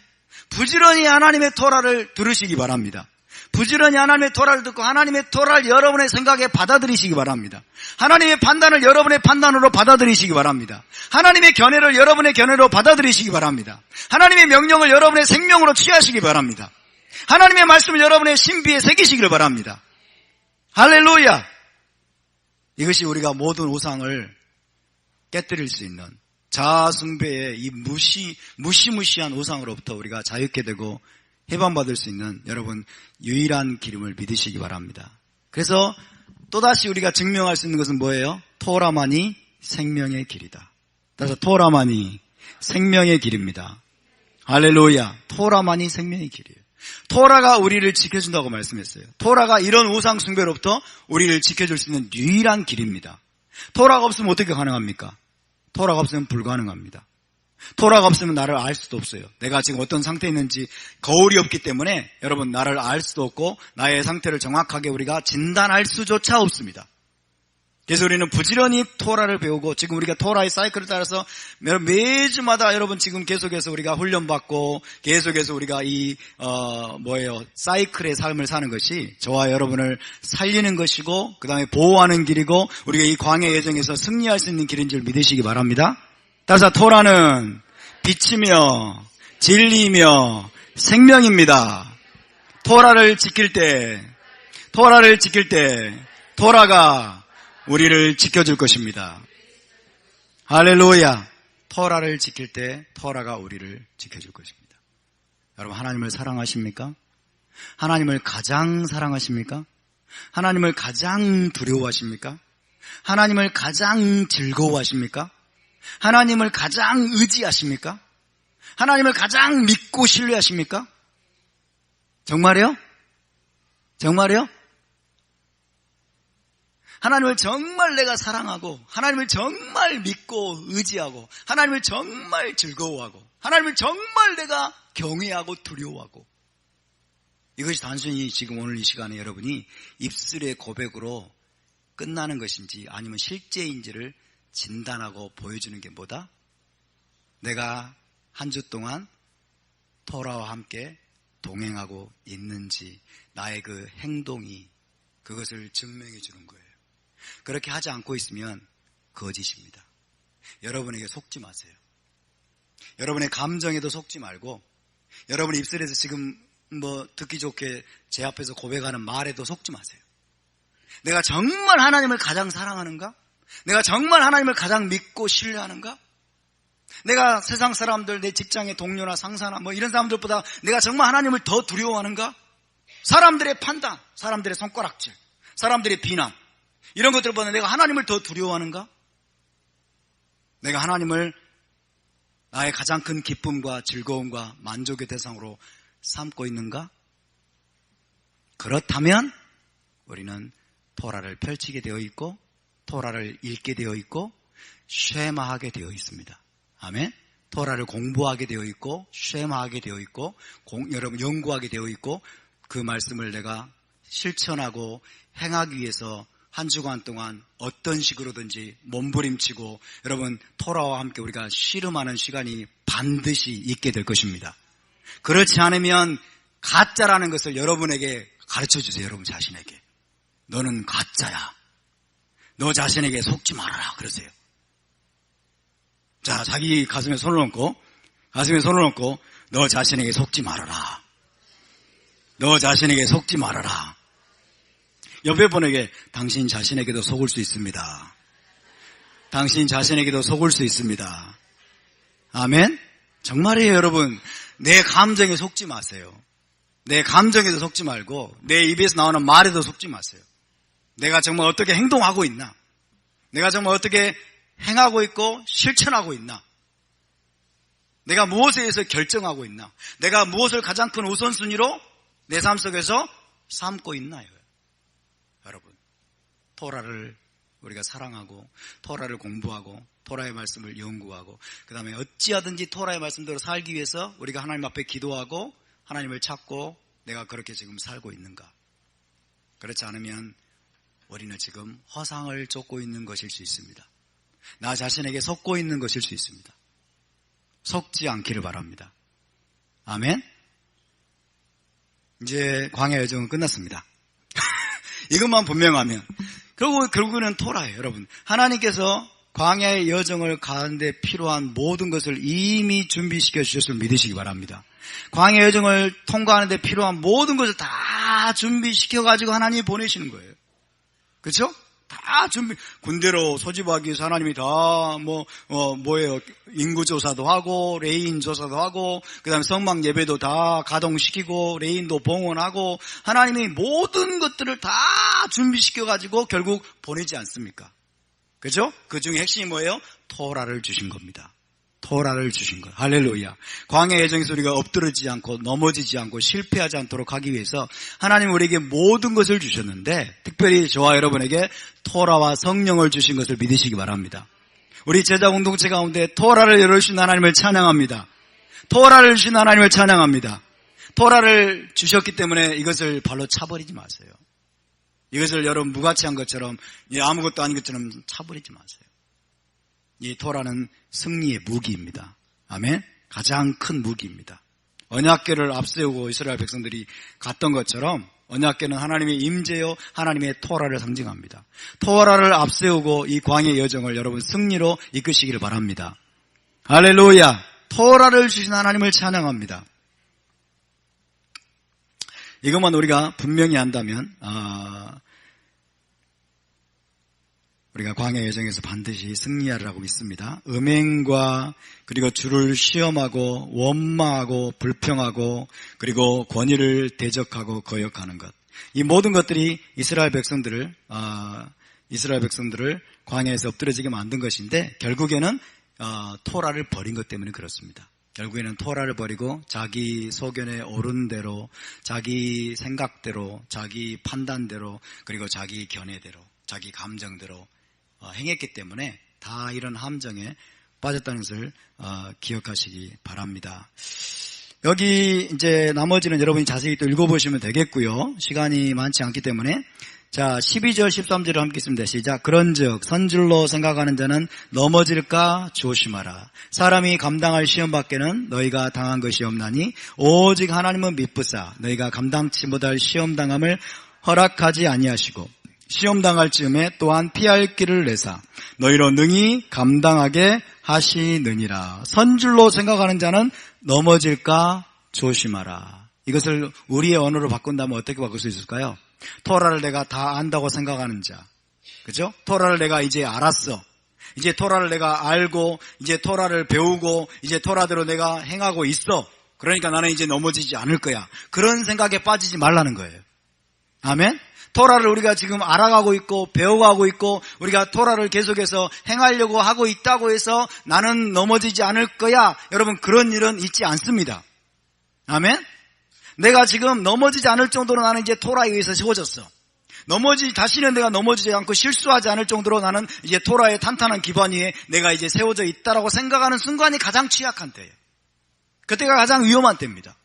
Speaker 1: 부지런히 하나님의 토라를 들으시기 바랍니다. 부지런히 하나님의 토라를 듣고 하나님의 토라를 여러분의 생각에 받아들이시기 바랍니다. 하나님의 판단을 여러분의 판단으로 받아들이시기 바랍니다. 하나님의 견해를 여러분의 견해로 받아들이시기 바랍니다. 하나님의 명령을 여러분의 생명으로 취하시기 바랍니다. 하나님의 말씀을 여러분의 신비에 새기시기를 바랍니다. 할렐루야! 이것이 우리가 모든 우상을 깨뜨릴 수 있는 자아숭배의 이 무시무시한 우상으로부터 우리가 자유케 되고 해방받을 수 있는 여러분 유일한 기름을 믿으시기 바랍니다. 그래서 또다시 우리가 증명할 수 있는 것은 뭐예요? 토라만이 생명의 길이다. 따라서 토라만이 생명의 길입니다. 할렐루야. 토라만이 생명의 길이에요. 토라가 우리를 지켜준다고 말씀했어요. 토라가 이런 우상 숭배로부터 우리를 지켜줄 수 있는 유일한 길입니다. 토라가 없으면 어떻게 가능합니까? 토라가 없으면 불가능합니다. 토라가 없으면 나를 알 수도 없어요. 내가 지금 어떤 상태에 있는지 거울이 없기 때문에 여러분 나를 알 수도 없고 나의 상태를 정확하게 우리가 진단할 수조차 없습니다. 그래서 우리는 부지런히 토라를 배우고 지금 우리가 토라의 사이클을 따라서 매주마다 여러분 지금 계속해서 우리가 훈련받고 계속해서 우리가 사이클의 삶을 사는 것이 저와 여러분을 살리는 것이고 그 다음에 보호하는 길이고 우리가 이 광야 여정에서 승리할 수 있는 길인 줄 믿으시기 바랍니다. 따라서 토라는 빛이며 진리이며 생명입니다. 토라를 지킬 때 토라가 우리를 지켜줄 것입니다. 할렐루야. 토라를 지킬 때 토라가 우리를 지켜줄 것입니다. 여러분 하나님을 사랑하십니까? 하나님을 가장 사랑하십니까? 하나님을 가장 두려워하십니까? 하나님을 가장 즐거워하십니까? 하나님을 가장 의지하십니까? 하나님을 가장 믿고 신뢰하십니까? 정말이요? 정말이요? 하나님을 정말 내가 사랑하고 하나님을 정말 믿고 의지하고 하나님을 정말 즐거워하고 하나님을 정말 내가 경외하고 두려워하고 이것이 단순히 지금 오늘 이 시간에 여러분이 입술의 고백으로 끝나는 것인지 아니면 실제인지를 진단하고 보여주는 게 뭐다? 내가 한 주 동안 토라와 함께 동행하고 있는지 나의 그 행동이 그것을 증명해 주는 거예요. 그렇게 하지 않고 있으면 거짓입니다. 여러분에게 속지 마세요. 여러분의 감정에도 속지 말고 여러분 입술에서 지금 듣기 좋게 제 앞에서 고백하는 말에도 속지 마세요. 내가 정말 하나님을 가장 사랑하는가? 내가 정말 하나님을 가장 믿고 신뢰하는가? 내가 세상 사람들, 내 직장의 동료나 상사나 이런 사람들보다 내가 정말 하나님을 더 두려워하는가? 사람들의 판단, 사람들의 손가락질, 사람들의 비난 이런 것들보다 내가 하나님을 더 두려워하는가? 내가 하나님을 나의 가장 큰 기쁨과 즐거움과 만족의 대상으로 삼고 있는가? 그렇다면 우리는 토라를 펼치게 되어 있고 토라를 읽게 되어 있고 쉐마하게 되어 있습니다. 아멘. 토라를 공부하게 되어 있고 쉐마하게 되어 있고 여러분 연구하게 되어 있고 그 말씀을 내가 실천하고 행하기 위해서 한 주간 동안 어떤 식으로든지 몸부림치고 여러분 토라와 함께 우리가 씨름하는 시간이 반드시 있게 될 것입니다. 그렇지 않으면 가짜라는 것을 여러분에게 가르쳐주세요. 여러분 자신에게. 너는 가짜야. 너 자신에게 속지 말아라. 그러세요. 자, 자기 가슴에 손을 얹고 너 자신에게 속지 말아라. 너 자신에게 속지 말아라. 옆에 분에게 당신 자신에게도 속을 수 있습니다. 당신 자신에게도 속을 수 있습니다. 아멘? 정말이에요, 여러분. 내 감정에 속지 마세요. 내 감정에도 속지 말고 내 입에서 나오는 말에도 속지 마세요. 내가 정말 어떻게 행동하고 있나? 내가 정말 어떻게 행하고 있고 실천하고 있나? 내가 무엇에 의해서 결정하고 있나? 내가 무엇을 가장 큰 우선순위로 내 삶 속에서 삼고 있나요? 여러분, 토라를 우리가 사랑하고 토라를 공부하고 토라의 말씀을 연구하고 그 다음에 어찌하든지 토라의 말씀대로 살기 위해서 우리가 하나님 앞에 기도하고 하나님을 찾고 내가 그렇게 지금 살고 있는가? 그렇지 않으면 우리는 지금 허상을 쫓고 있는 것일 수 있습니다. 나 자신에게 속고 있는 것일 수 있습니다. 속지 않기를 바랍니다. 아멘? 이제 광야 여정은 끝났습니다. 이것만 분명하면 결국은 토라예요, 여러분. 하나님께서 광야의 여정을 가는데 필요한 모든 것을 이미 준비시켜 주셨음을 믿으시기 바랍니다. 광야 여정을 통과하는데 필요한 모든 것을 다 준비시켜 가지고 하나님이 보내시는 거예요. 그렇죠? 다 군대로 소집하기 위해서 하나님이 다 인구조사도 하고 레인 조사도 하고 그 다음에 성막 예배도 다 가동시키고 레인도 봉헌하고 하나님이 모든 것들을 다 준비시켜가지고 결국 보내지 않습니까? 그죠? 그 중에 핵심이 뭐예요? 토라를 주신 겁니다. 토라를 주신 것. 할렐루야. 광야 여정에서 우리가 엎드러지지 않고 넘어지지 않고 실패하지 않도록 하기 위해서 하나님 우리에게 모든 것을 주셨는데 특별히 저와 여러분에게 토라와 성령을 주신 것을 믿으시기 바랍니다. 우리 제자 공동체 가운데 토라를 열어주신 하나님을 찬양합니다. 토라를 주신 하나님을 찬양합니다. 토라를 주셨기 때문에 이것을 발로 차버리지 마세요. 이것을 여러분 무가치한 것처럼 아무것도 아닌 것처럼 차버리지 마세요. 이 토라는 승리의 무기입니다. 아멘? 가장 큰 무기입니다. 언약궤를 앞세우고 이스라엘 백성들이 갔던 것처럼 언약궤는 하나님의 임재요 하나님의 토라를 상징합니다. 토라를 앞세우고 이 광야의 여정을 여러분 승리로 이끄시기를 바랍니다. 할렐루야. 토라를 주신 하나님을 찬양합니다. 이것만 우리가 분명히 안다면 우리가 광야 여정에서 반드시 승리하리라고 믿습니다. 음행과 그리고 주를 시험하고 원망하고 불평하고 그리고 권위를 대적하고 거역하는 것. 이 모든 것들이 이스라엘 백성들을 광야에서 엎드려지게 만든 것인데 결국에는 토라를 버린 것 때문에 그렇습니다. 결국에는 토라를 버리고 자기 소견에 오른 대로 자기 생각대로 자기 판단대로 그리고 자기 견해대로 자기 감정대로 행했기 때문에 다 이런 함정에 빠졌다는 것을 기억하시기 바랍니다. 여기 이제 나머지는 여러분이 자세히 또 읽어보시면 되겠고요. 시간이 많지 않기 때문에 자 12절 13절을 함께 읽습니다. 시작. 그런즉 선줄로 생각하는 자는 넘어질까 조심하라. 사람이 감당할 시험 밖에는 너희가 당한 것이 없나니 오직 하나님은 미쁘사 너희가 감당치 못할 시험 당함을 허락하지 아니하시고 시험 당할 즈음에 또한 피할 길을 내사 너희로 능히 감당하게 하시느니라. 선줄로 생각하는 자는 넘어질까 조심하라. 이것을 우리의 언어로 바꾼다면 어떻게 바꿀 수 있을까요? 토라를 내가 다 안다고 생각하는 자, 그죠? 토라를 내가 이제 알았어. 이제 토라를 내가 알고 이제 토라를 배우고 이제 토라대로 내가 행하고 있어. 그러니까 나는 이제 넘어지지 않을 거야. 그런 생각에 빠지지 말라는 거예요. 아멘? 토라를 우리가 지금 알아가고 있고 배워가고 있고 우리가 토라를 계속해서 행하려고 하고 있다고 해서 나는 넘어지지 않을 거야. 여러분 그런 일은 있지 않습니다. 아멘? 내가 지금 넘어지지 않을 정도로 나는 이제 토라에 의해서 세워졌어. 다시는 내가 넘어지지 않고 실수하지 않을 정도로 나는 이제 토라의 탄탄한 기반 위에 내가 이제 세워져 있다라고 생각하는 순간이 가장 취약한 때예요. 그때가 가장 위험한 때입니다.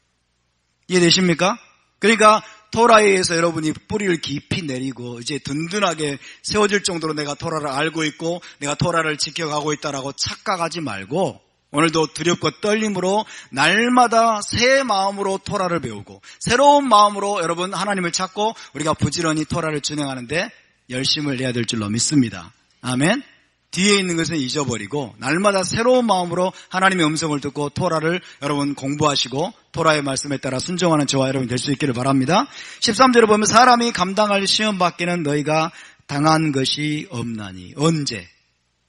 Speaker 1: 이해되십니까? 그러니까 토라에 의해서 여러분이 뿌리를 깊이 내리고 이제 든든하게 세워질 정도로 내가 토라를 알고 있고 내가 토라를 지켜가고 있다라고 착각하지 말고 오늘도 두렵고 떨림으로 날마다 새 마음으로 토라를 배우고 새로운 마음으로 여러분 하나님을 찾고 우리가 부지런히 토라를 진행하는데 열심을 내야 될 줄로 믿습니다. 아멘. 뒤에 있는 것은 잊어버리고 날마다 새로운 마음으로 하나님의 음성을 듣고 토라를 여러분 공부하시고 토라의 말씀에 따라 순종하는 저와 여러분 될 수 있기를 바랍니다. 13절을 보면 사람이 감당할 시험 밖에는 너희가 당한 것이 없나니. 언제?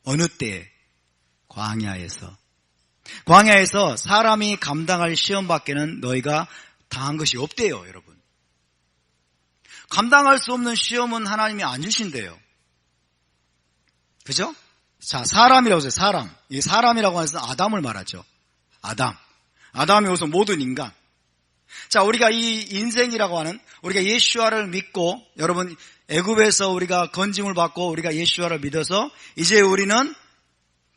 Speaker 1: 어느 때에? 광야에서 사람이 감당할 시험 밖에는 너희가 당한 것이 없대요, 여러분. 감당할 수 없는 시험은 하나님이 안 주신대요. 그죠? 자, 사람이라고 해서 사람. 이 사람이라고 해서 아담을 말하죠. 아담이 여기서 모든 인간. 자, 우리가 이 인생이라고 하는, 우리가 예수와를 믿고, 여러분, 애굽에서 우리가 건짐을 받고, 우리가 예수와를 믿어서, 이제 우리는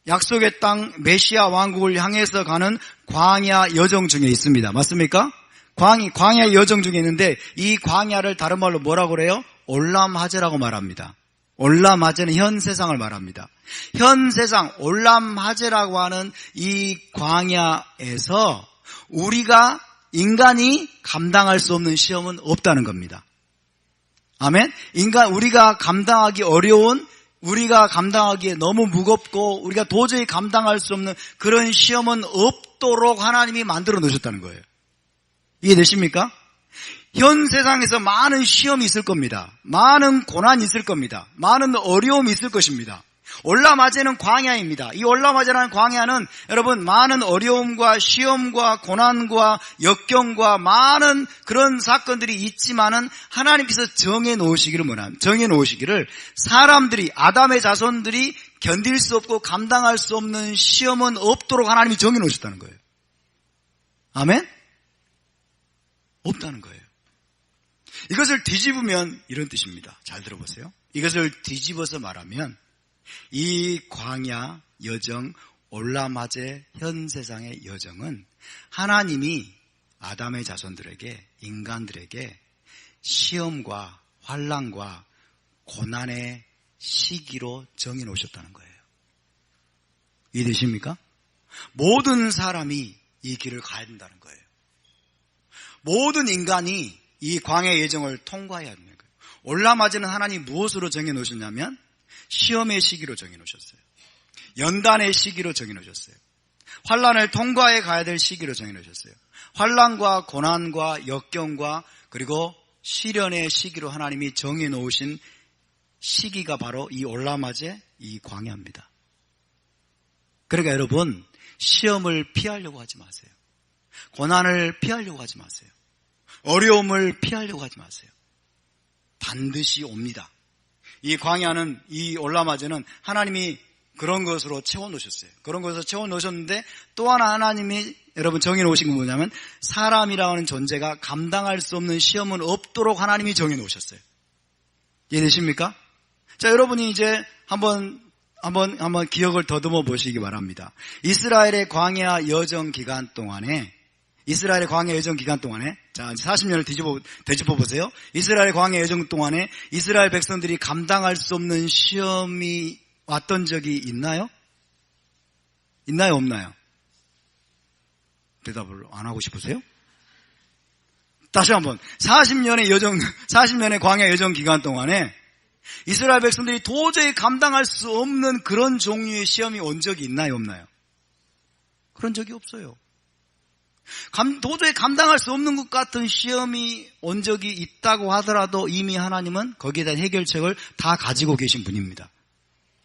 Speaker 1: 약속의 땅 메시아 왕국을 향해서 가는 광야 여정 중에 있습니다. 맞습니까? 광야 여정 중에 있는데, 이 광야를 다른 말로 뭐라고 그래요? 올람하제라고 말합니다. 올람하제는 현 세상을 말합니다. 현 세상 올람하제라고 하는 이 광야에서 우리가 인간이 감당할 수 없는 시험은 없다는 겁니다. 아멘. 우리가 감당하기 어려운, 우리가 감당하기에 너무 무겁고 우리가 도저히 감당할 수 없는 그런 시험은 없도록 하나님이 만들어 놓으셨다는 거예요. 이해되십니까? 현 세상에서 많은 시험이 있을 겁니다. 많은 고난이 있을 겁니다. 많은 어려움이 있을 것입니다. 올라마제는 광야입니다. 이 올라마제라는 광야는 여러분 많은 어려움과 시험과 고난과 역경과 많은 그런 사건들이 있지만은 하나님께서 정해 놓으시기를 사람들이 아담의 자손들이 견딜 수 없고 감당할 수 없는 시험은 없도록 하나님이 정해 놓으셨다는 거예요. 아멘? 없다는 거예요. 이것을 뒤집으면 이런 뜻입니다. 잘 들어보세요. 이것을 뒤집어서 말하면 이 광야 여정, 올라마제 현 세상의 여정은 하나님이 아담의 자손들에게, 인간들에게 시험과 환난과 고난의 시기로 정해 놓으셨다는 거예요. 이해되십니까? 모든 사람이 이 길을 가야 된다는 거예요. 모든 인간이 이 광야 예정을 통과해야 되는 거예요. 올라마제는 하나님 무엇으로 정해 놓으셨냐면 시험의 시기로 정해 놓으셨어요. 연단의 시기로 정해 놓으셨어요. 환난을 통과해 가야 될 시기로 정해 놓으셨어요. 환난과 고난과 역경과 그리고 시련의 시기로 하나님이 정해 놓으신 시기가 바로 이 올라마제, 이 광야입니다. 그러니까 여러분, 시험을 피하려고 하지 마세요. 고난을 피하려고 하지 마세요. 어려움을 피하려고 하지 마세요. 반드시 옵니다. 이 광야는, 이 올라마제는 하나님이 그런 것으로 채워놓으셨어요. 그런 것으로 채워놓으셨는데 또 하나 하나님이 여러분 정해놓으신 건 뭐냐면 사람이라는 존재가 감당할 수 없는 시험은 없도록 하나님이 정해놓으셨어요. 이해되십니까? 자, 여러분이 이제 한번 기억을 더듬어 보시기 바랍니다. 이스라엘의 광야 여정 기간 동안에 자, 40년을 되짚어 보세요. 이스라엘 광야 여정 동안에 이스라엘 백성들이 감당할 수 없는 시험이 왔던 적이 있나요? 있나요, 없나요? 대답을 안 하고 싶으세요? 다시 한번 40년의 광야 여정 기간 동안에 이스라엘 백성들이 도저히 감당할 수 없는 그런 종류의 시험이 온 적이 있나요, 없나요? 그런 적이 없어요. 도저히 감당할 수 없는 것 같은 시험이 온 적이 있다고 하더라도 이미 하나님은 거기에 대한 해결책을 다 가지고 계신 분입니다.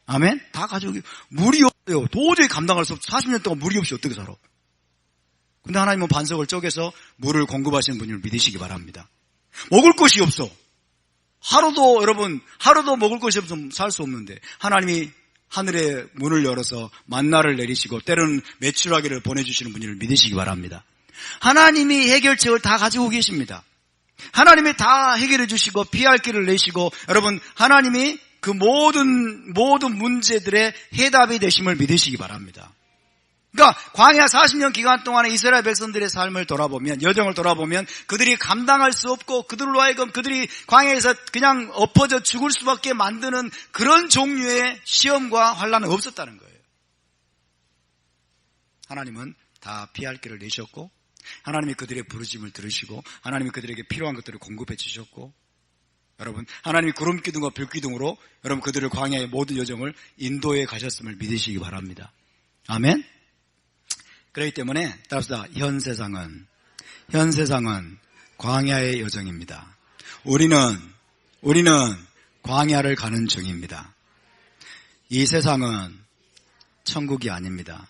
Speaker 1: 아멘? 다 가지고 물이 없어요. 도저히 감당할 수 없어. 40년 동안 물이 없이 어떻게 살아? 근데 하나님은 반석을 쪼개서 물을 공급하시는 분을 믿으시기 바랍니다. 먹을 것이 없어. 하루도 먹을 것이 없으면 살 수 없는데 하나님이 하늘의 문을 열어서 만나를 내리시고 때로는 메추라기를 보내주시는 분을 믿으시기 바랍니다. 하나님이 해결책을 다 가지고 계십니다. 하나님이 다 해결해 주시고 피할 길을 내시고 여러분 하나님이 그 모든 문제들의 해답이 되심을 믿으시기 바랍니다. 그러니까 광야 40년 기간 동안에 이스라엘 백성들의 삶을 여정을 돌아보면 그들이 감당할 수 없고 그들로 하여금 그들이 광야에서 그냥 엎어져 죽을 수밖에 만드는 그런 종류의 시험과 환난은 없었다는 거예요. 하나님은 다 피할 길을 내셨고 하나님이 그들의 부르심을 들으시고 하나님이 그들에게 필요한 것들을 공급해 주셨고 여러분, 하나님이 구름 기둥과 불 기둥으로 여러분 그들을 광야의 모든 여정을 인도해 가셨음을 믿으시기 바랍니다. 아멘. 그렇기 때문에 따라서 현 세상은 광야의 여정입니다. 우리는 광야를 가는 중입니다. 이 세상은 천국이 아닙니다.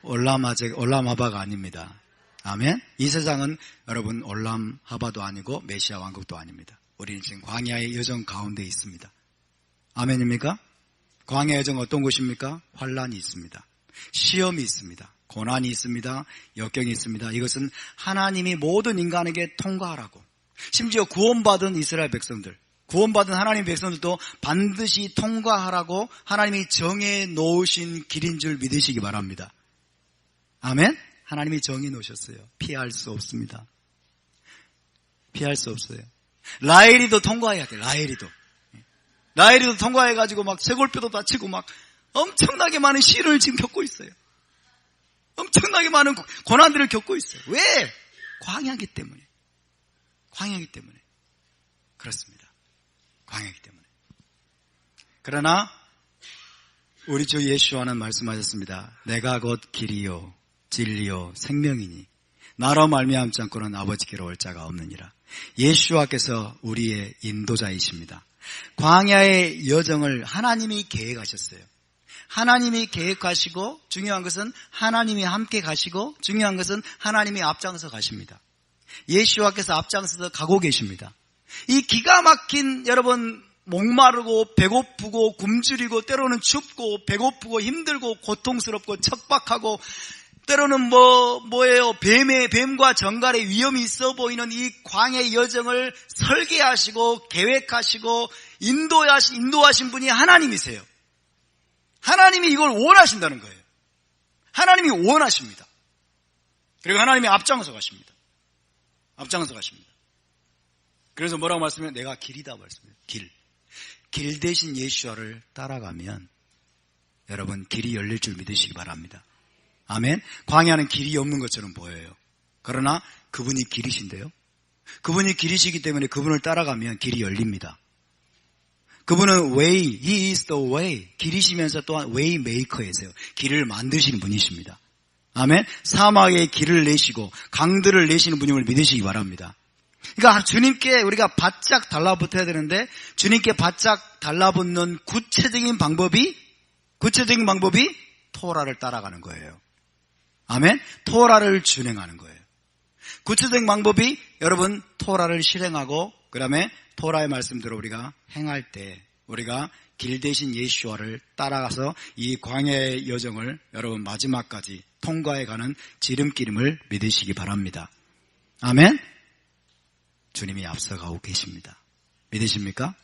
Speaker 1: 올람하바가 아닙니다. 아멘. 이 세상은 여러분 올람하바도 아니고 메시아 왕국도 아닙니다. 우리는 지금 광야의 여정 가운데 있습니다. 아멘입니까? 광야의 여정 어떤 곳입니까? 환란이 있습니다. 시험이 있습니다. 고난이 있습니다. 역경이 있습니다. 이것은 하나님이 모든 인간에게 통과하라고, 심지어 구원받은 이스라엘 백성들, 구원받은 하나님의 백성들도 반드시 통과하라고 하나님이 정해 놓으신 길인 줄 믿으시기 바랍니다. 아멘? 하나님이 정해 놓으셨어요. 피할 수 없습니다. 피할 수 없어요. 라헬이도 통과해야 돼. 라헬이도 통과해가지고 막 쇄골뼈도 다치고 막 엄청나게 많은 시련을 지금 겪고 있어요. 엄청나게 많은 고난들을 겪고 있어요. 왜? 광야이기 때문에. 그렇습니다. 광야이기 때문에. 그러나 우리 주 예수와는 말씀하셨습니다. 내가 곧 길이요 진리요 생명이니 나로 말미암지 않고는 아버지께로 올 자가 없느니라. 예수와께서 우리의 인도자이십니다. 광야의 여정을 하나님이 계획하셨어요. 하나님이 계획하시고, 중요한 것은 하나님이 함께 가시고, 중요한 것은 하나님이 앞장서 가십니다. 예수와께서 앞장서서 가고 계십니다. 이 기가 막힌, 여러분, 목마르고 배고프고 굶주리고 때로는 춥고 배고프고 힘들고 고통스럽고 척박하고 때로는 뱀과 정갈의 위험이 있어 보이는 이 광야의 여정을 설계하시고 계획하시고 인도하신 분이 하나님이세요. 하나님이 이걸 원하신다는 거예요. 하나님이 원하십니다. 그리고 하나님이 앞장서 가십니다. 그래서 뭐라고 말씀해요? 내가 길이다 말씀해요. 길 대신 예수와를 따라가면 여러분 길이 열릴 줄 믿으시기 바랍니다. 아멘. 광야는 길이 없는 것처럼 보여요. 그러나 그분이 길이신데요. 그분이 길이시기 때문에 그분을 따라가면 길이 열립니다. 그분은 way, he is the way. 길이시면서 또한 way maker이세요. 길을 만드시는 분이십니다. 아멘. 사막에 길을 내시고 강들을 내시는 분임을 믿으시기 바랍니다. 그러니까 주님께 우리가 바짝 달라붙어야 되는데 주님께 바짝 달라붙는 구체적인 방법이 토라를 따라가는 거예요. 아멘. 토라를 준행하는 거예요. 구체적인 방법이 여러분 토라를 실행하고 그 다음에 토라의 말씀대로 우리가 행할 때 우리가 길 대신 예수와를 따라가서 이 광야의 여정을 여러분 마지막까지 통과해가는 지름길임을 믿으시기 바랍니다. 아멘. 주님이 앞서가고 계십니다. 믿으십니까?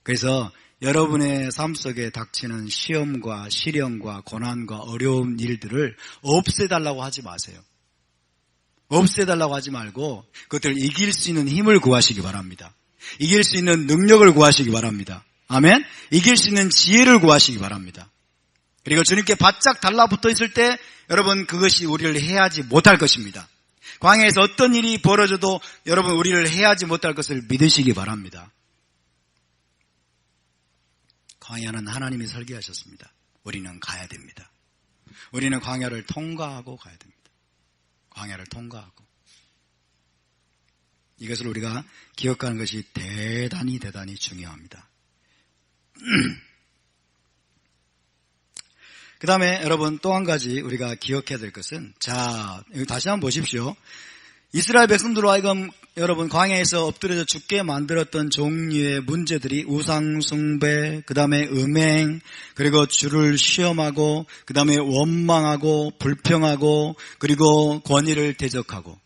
Speaker 1: 그래서 여러분의 삶 속에 닥치는 시험과 시련과 고난과 어려운 일들을 없애달라고 하지 마세요. 없애달라고 하지 말고 그것들을 이길 수 있는 힘을 구하시기 바랍니다. 이길 수 있는 능력을 구하시기 바랍니다. 아멘. 이길 수 있는 지혜를 구하시기 바랍니다. 그리고 주님께 바짝 달라붙어 있을 때 여러분 그것이 우리를 해하지 못할 것입니다. 광야에서 어떤 일이 벌어져도 여러분 우리를 해하지 못할 것을 믿으시기 바랍니다. 광야는 하나님이 설계하셨습니다. 우리는 가야 됩니다. 우리는 광야를 통과하고 가야 됩니다. 광야를 통과하고. 이것을 우리가 기억하는 것이 대단히 중요합니다. 그 다음에 여러분 또 한 가지 우리가 기억해야 될 것은, 자, 여기 다시 한번 보십시오. 이스라엘 백성들로 하여금 여러분 광야에서 엎드려져 죽게 만들었던 종류의 문제들이 우상 숭배, 그 다음에 음행, 그리고 주를 시험하고, 그 다음에 원망하고 불평하고, 그리고 권위를 대적하고,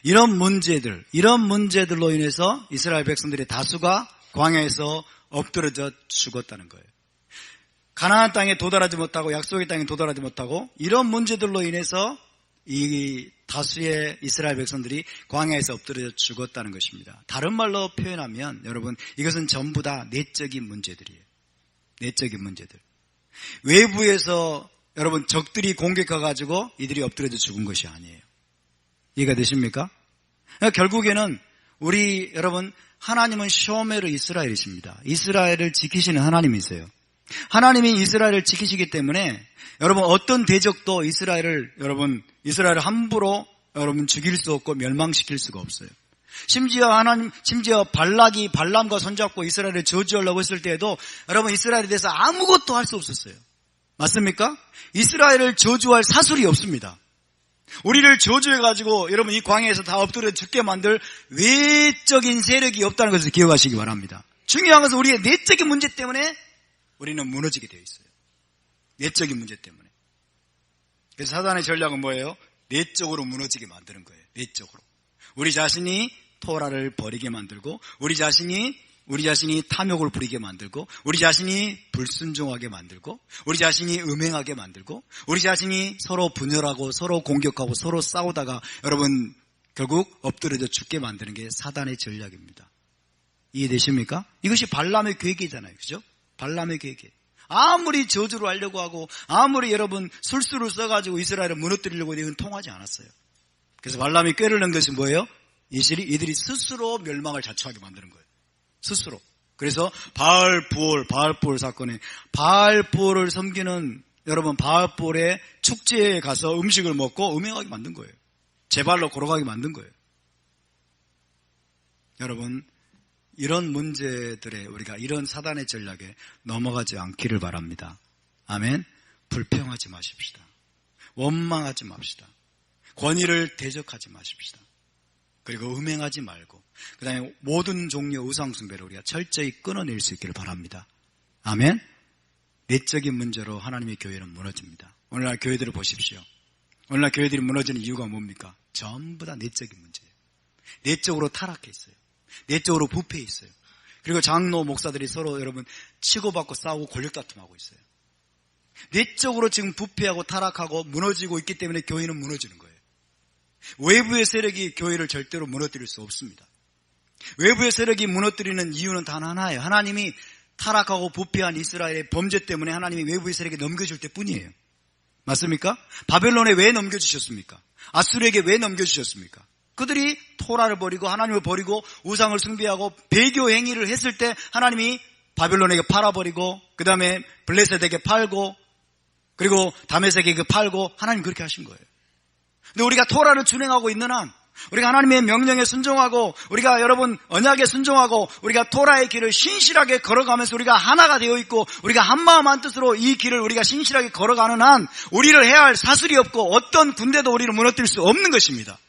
Speaker 1: 이런 문제들로 인해서 이스라엘 백성들의 다수가 광야에서 엎드려져 죽었다는 거예요. 가나안 땅에 도달하지 못하고 약속의 땅에 도달하지 못하고 이런 문제들로 인해서 이 다수의 이스라엘 백성들이 광야에서 엎드려 죽었다는 것입니다. 다른 말로 표현하면 여러분 이것은 전부 다 내적인 문제들이에요. 내적인 문제들. 외부에서 여러분 적들이 공격해가지고 이들이 엎드려져 죽은 것이 아니에요. 이해가 되십니까? 그러니까 결국에는 우리 여러분 하나님은 쇼메르 이스라엘이십니다. 이스라엘을 지키시는 하나님이세요. 하나님이 이스라엘을 지키시기 때문에 여러분 어떤 대적도 이스라엘을 함부로 여러분 죽일 수 없고 멸망시킬 수가 없어요. 심지어 발람과 손잡고 이스라엘을 저주하려고 했을 때에도 여러분 이스라엘에 대해서 아무것도 할 수 없었어요. 맞습니까? 이스라엘을 저주할 사술이 없습니다. 우리를 저주해가지고 여러분 이 광야에서 다 엎드려 죽게 만들 외적인 세력이 없다는 것을 기억하시기 바랍니다. 중요한 것은 우리의 내적인 문제 때문에 우리는 무너지게 되어 있어요. 내적인 문제 때문에. 그래서 사단의 전략은 뭐예요? 내적으로 무너지게 만드는 거예요. 내적으로. 우리 자신이 토라를 버리게 만들고 우리 자신이 탐욕을 부리게 만들고 우리 자신이 불순종하게 만들고 우리 자신이 음행하게 만들고 우리 자신이 서로 분열하고 서로 공격하고 서로 싸우다가 여러분 결국 엎드려져 죽게 만드는 게 사단의 전략입니다. 이해되십니까? 이것이 발람의 계획이잖아요. 그죠? 발람의 계획. 아무리 저주를 하려고 하고 아무리 여러분 술수를 써가지고 이스라엘을 무너뜨리려고 해도 이건 통하지 않았어요. 그래서 발람이 꾀를 낸 것이 뭐예요? 이들이 스스로 멸망을 자초하게 만드는 거예요. 스스로. 그래서 바알부올 사건에 바알부올을 섬기는 여러분 바알부올의 축제에 가서 음식을 먹고 음행하게 만든 거예요. 제 발로 걸어가게 만든 거예요. 여러분 이런 문제들에 우리가 이런 사단의 전략에 넘어가지 않기를 바랍니다. 아멘. 불평하지 마십시다. 원망하지 맙시다. 권위를 대적하지 마십시다. 그리고 음행하지 말고 그 다음에 모든 종류의 우상숭배를 우리가 철저히 끊어낼 수 있기를 바랍니다. 아멘. 내적인 문제로 하나님의 교회는 무너집니다. 오늘날 교회들을 보십시오. 오늘날 교회들이 무너지는 이유가 뭡니까? 전부 다 내적인 문제예요. 내적으로 타락해 있어요. 내적으로 부패해 있어요. 그리고 장로 목사들이 서로 여러분 치고받고 싸우고 권력다툼하고 있어요. 내적으로 지금 부패하고 타락하고 무너지고 있기 때문에 교회는 무너지는 거예요. 외부의 세력이 교회를 절대로 무너뜨릴 수 없습니다. 외부의 세력이 무너뜨리는 이유는 단 하나예요. 하나님이 타락하고 부패한 이스라엘의 범죄 때문에 하나님이 외부의 세력에 넘겨줄 때뿐이에요. 맞습니까? 바벨론에 왜 넘겨주셨습니까? 아수르에게 왜 넘겨주셨습니까? 그들이 토라를 버리고 하나님을 버리고 우상을 숭배하고 배교 행위를 했을 때 하나님이 바벨론에게 팔아버리고 그 다음에 블레셋에게 팔고 그리고 다메섹에게 팔고 하나님 그렇게 하신 거예요. 근데 우리가 토라를 준행하고 있는 한 우리가 하나님의 명령에 순종하고 우리가 여러분 언약에 순종하고 우리가 토라의 길을 신실하게 걸어가면서 우리가 하나가 되어 있고 우리가 한마음 한뜻으로 이 길을 우리가 신실하게 걸어가는 한 우리를 해야 할 사슬이 없고 어떤 군대도 우리를 무너뜨릴 수 없는 것입니다.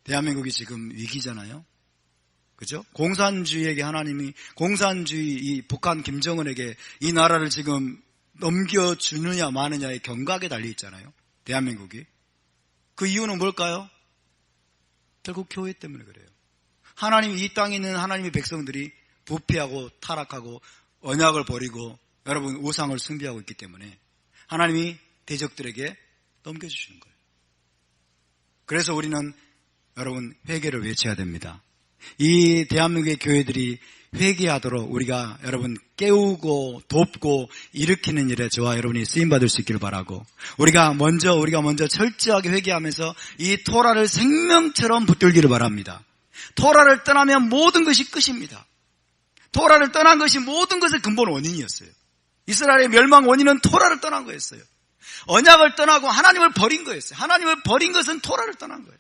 Speaker 1: 대한민국이 지금 위기잖아요. 그죠? 공산주의에게 하나님이 이 북한 김정은에게 이 나라를 지금 넘겨주느냐 마느냐의 경각에 달려있잖아요. 대한민국이. 그 이유는 뭘까요? 결국 교회 때문에 그래요. 하나님이 이 땅에 있는 하나님의 백성들이 부패하고 타락하고 언약을 버리고 여러분 우상을 숭배하고 있기 때문에 하나님이 대적들에게 넘겨주시는 거예요. 그래서 우리는 여러분 회개를 외쳐야 됩니다. 이 대한민국의 교회들이 회개하도록 우리가 여러분 깨우고 돕고 일으키는 일에 저와 여러분이 쓰임받을 수 있기를 바라고 우리가 먼저 철저하게 회개하면서 이 토라를 생명처럼 붙들기를 바랍니다. 토라를 떠나면 모든 것이 끝입니다. 토라를 떠난 것이 모든 것의 근본 원인이었어요. 이스라엘의 멸망 원인은 토라를 떠난 거였어요. 언약을 떠나고 하나님을 버린 거였어요. 하나님을 버린 것은 토라를 떠난 거예요.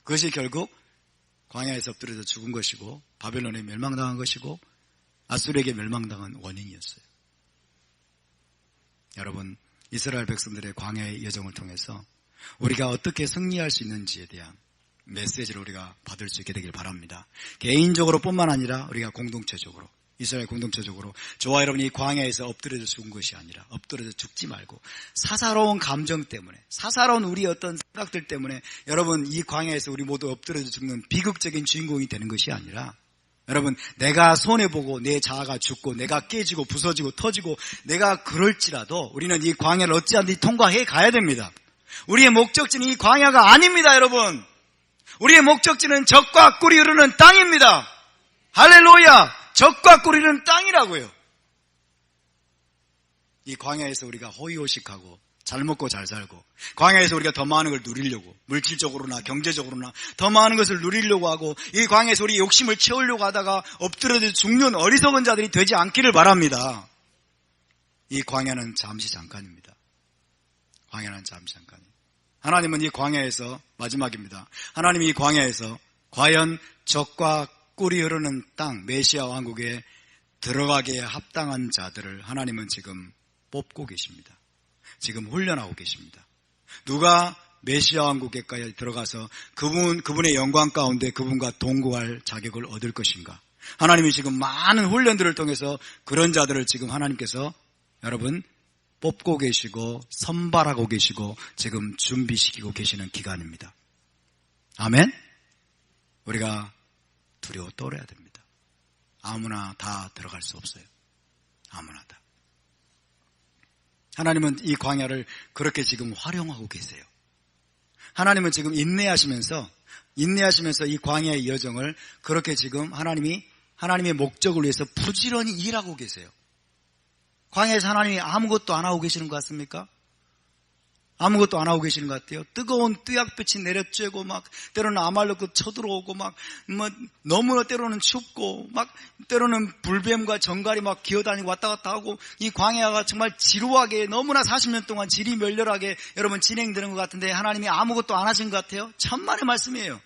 Speaker 1: 그것이 결국 광야에서 엎드려서 죽은 것이고 바벨론에 멸망당한 것이고 아수르에게 멸망당한 원인이었어요. 여러분 이스라엘 백성들의 광야의 여정을 통해서 우리가 어떻게 승리할 수 있는지에 대한 메시지를 우리가 받을 수 있게 되길 바랍니다. 개인적으로 뿐만 아니라 우리가 공동체적으로 이스라엘 공동체적으로 저와 여러분이 광야에서 엎드려져 죽은 것이 아니라 엎드려져 죽지 말고 사사로운 감정 때문에 사사로운 우리의 어떤 생각들 때문에 여러분 이 광야에서 우리 모두 엎드려져 죽는 비극적인 주인공이 되는 것이 아니라 여러분 내가 손해보고 내 자아가 죽고 내가 깨지고 부서지고 터지고 내가 그럴지라도 우리는 이 광야를 어찌하든지 통과해 가야 됩니다. 우리의 목적지는 이 광야가 아닙니다. 여러분 우리의 목적지는 젖과 꿀이 흐르는 땅입니다. 할렐루야. 젖과 꿀이 흐르는 땅이라고요. 이 광야에서 우리가 호의호식하고 잘 먹고 잘 살고, 광야에서 우리가 더 많은 걸 누리려고, 물질적으로나 경제적으로나 더 많은 것을 누리려고 하고, 이 광야에서 우리 욕심을 채우려고 하다가 엎드려져 죽는 어리석은 자들이 되지 않기를 바랍니다. 이 광야는 잠시 잠깐입니다. 광야는 잠시 잠깐입니다. 하나님은 이 광야에서, 마지막입니다, 하나님이 이 광야에서 과연 젖과 꿀이 흐르는 땅, 메시아 왕국에 들어가기에 합당한 자들을 하나님은 지금 뽑고 계십니다. 지금 훈련하고 계십니다. 누가 메시아 왕국에까지 들어가서 그분의 영광 가운데 그분과 동거할 자격을 얻을 것인가? 하나님이 지금 많은 훈련들을 통해서 그런 자들을 지금 하나님께서 여러분 뽑고 계시고 선발하고 계시고 지금 준비시키고 계시는 기간입니다. 아멘? 우리가 두려워 떨어야 됩니다. 아무나 다 들어갈 수 없어요. 아무나 다. 하나님은 이 광야를 그렇게 지금 활용하고 계세요. 하나님은 지금 인내하시면서 이 광야의 여정을 그렇게 지금 하나님의 목적을 위해서 부지런히 일하고 계세요. 광야에서 하나님이 아무것도 안 하고 계시는 것 같습니까? 아무것도 안 하고 계시는 것 같아요. 뜨거운 뜨약빛이 내려쬐고 막 때로는 아말렉도 쳐들어오고 막 너무나 때로는 춥고 막 때로는 불뱀과 정갈이 막 기어다니고 왔다 갔다 하고 이 광야가 정말 지루하게 너무나 40년 동안 지리멸렬하게 여러분 진행되는 것 같은데 하나님이 아무것도 안 하신 것 같아요. 천만의 말씀이에요.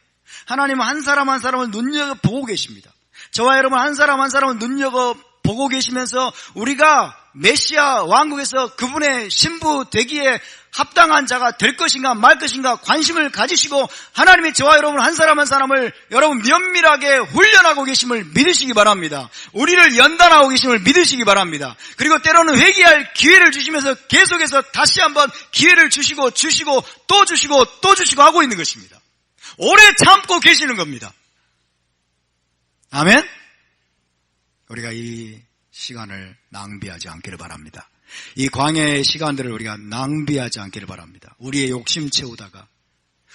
Speaker 1: 하나님은 한 사람 한 사람을 눈여겨보고 계십니다. 저와 여러분 한 사람 한 사람을 눈여겨보고 계시면서 우리가 메시아 왕국에서 그분의 신부 되기에 합당한 자가 될 것인가 말 것인가 관심을 가지시고 하나님이 저와 여러분 한 사람 한 사람을 여러분 면밀하게 훈련하고 계심을 믿으시기 바랍니다. 우리를 연단하고 계심을 믿으시기 바랍니다. 그리고 때로는 회개할 기회를 주시면서 계속해서 다시 한번 기회를 주시고 또 주시고 하고 있는 것입니다. 오래 참고 계시는 겁니다. 아멘? 우리가 이 시간을 낭비하지 않기를 바랍니다. 이 광야의 시간들을 우리가 낭비하지 않기를 바랍니다. 우리의 욕심 채우다가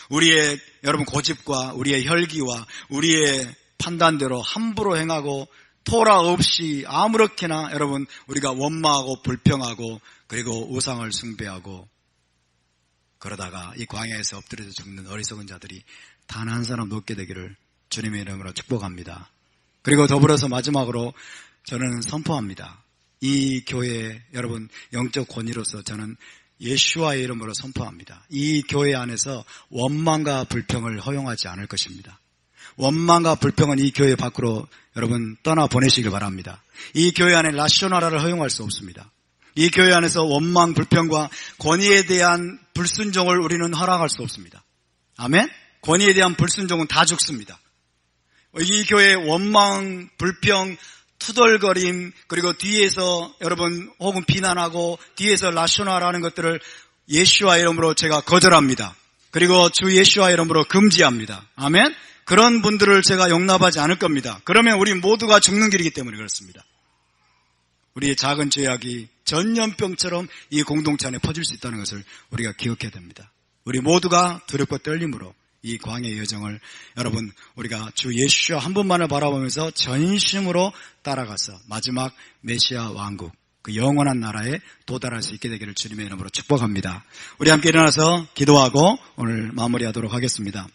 Speaker 1: 우리의 여러분 고집과 우리의 혈기와 우리의 판단대로 함부로 행하고 토라 없이 아무렇게나 여러분 우리가 원망하고 불평하고 그리고 우상을 숭배하고 그러다가 이 광야에서 엎드려져 죽는 어리석은 자들이 단 한 사람 없게 되기를 주님의 이름으로 축복합니다. 그리고 더불어서 마지막으로 저는 선포합니다. 이 교회 여러분 영적 권위로서 저는 예수와의 이름으로 선포합니다. 이 교회 안에서 원망과 불평을 허용하지 않을 것입니다. 원망과 불평은 이 교회 밖으로 여러분 떠나보내시길 바랍니다. 이 교회 안에 라시오나라를 허용할 수 없습니다. 이 교회 안에서 원망, 불평과 권위에 대한 불순종을 우리는 허락할 수 없습니다. 아멘? 권위에 대한 불순종은 다 죽습니다. 이 교회의 원망, 불평, 투덜거림, 그리고 뒤에서 여러분 혹은 비난하고 뒤에서 라쇼나라는 것들을 예수와 이름으로 제가 거절합니다. 그리고 주 예수와 이름으로 금지합니다. 아멘? 그런 분들을 제가 용납하지 않을 겁니다. 그러면 우리 모두가 죽는 길이기 때문에 그렇습니다. 우리의 작은 죄악이 전염병처럼 이 공동체 안에 퍼질 수 있다는 것을 우리가 기억해야 됩니다. 우리 모두가 두렵고 떨림으로 이 광야의 여정을 여러분 우리가 주 예수 한 분만을 바라보면서 전심으로 따라가서 마지막 메시아 왕국 그 영원한 나라에 도달할 수 있게 되기를 주님의 이름으로 축복합니다. 우리 함께 일어나서 기도하고 오늘 마무리하도록 하겠습니다.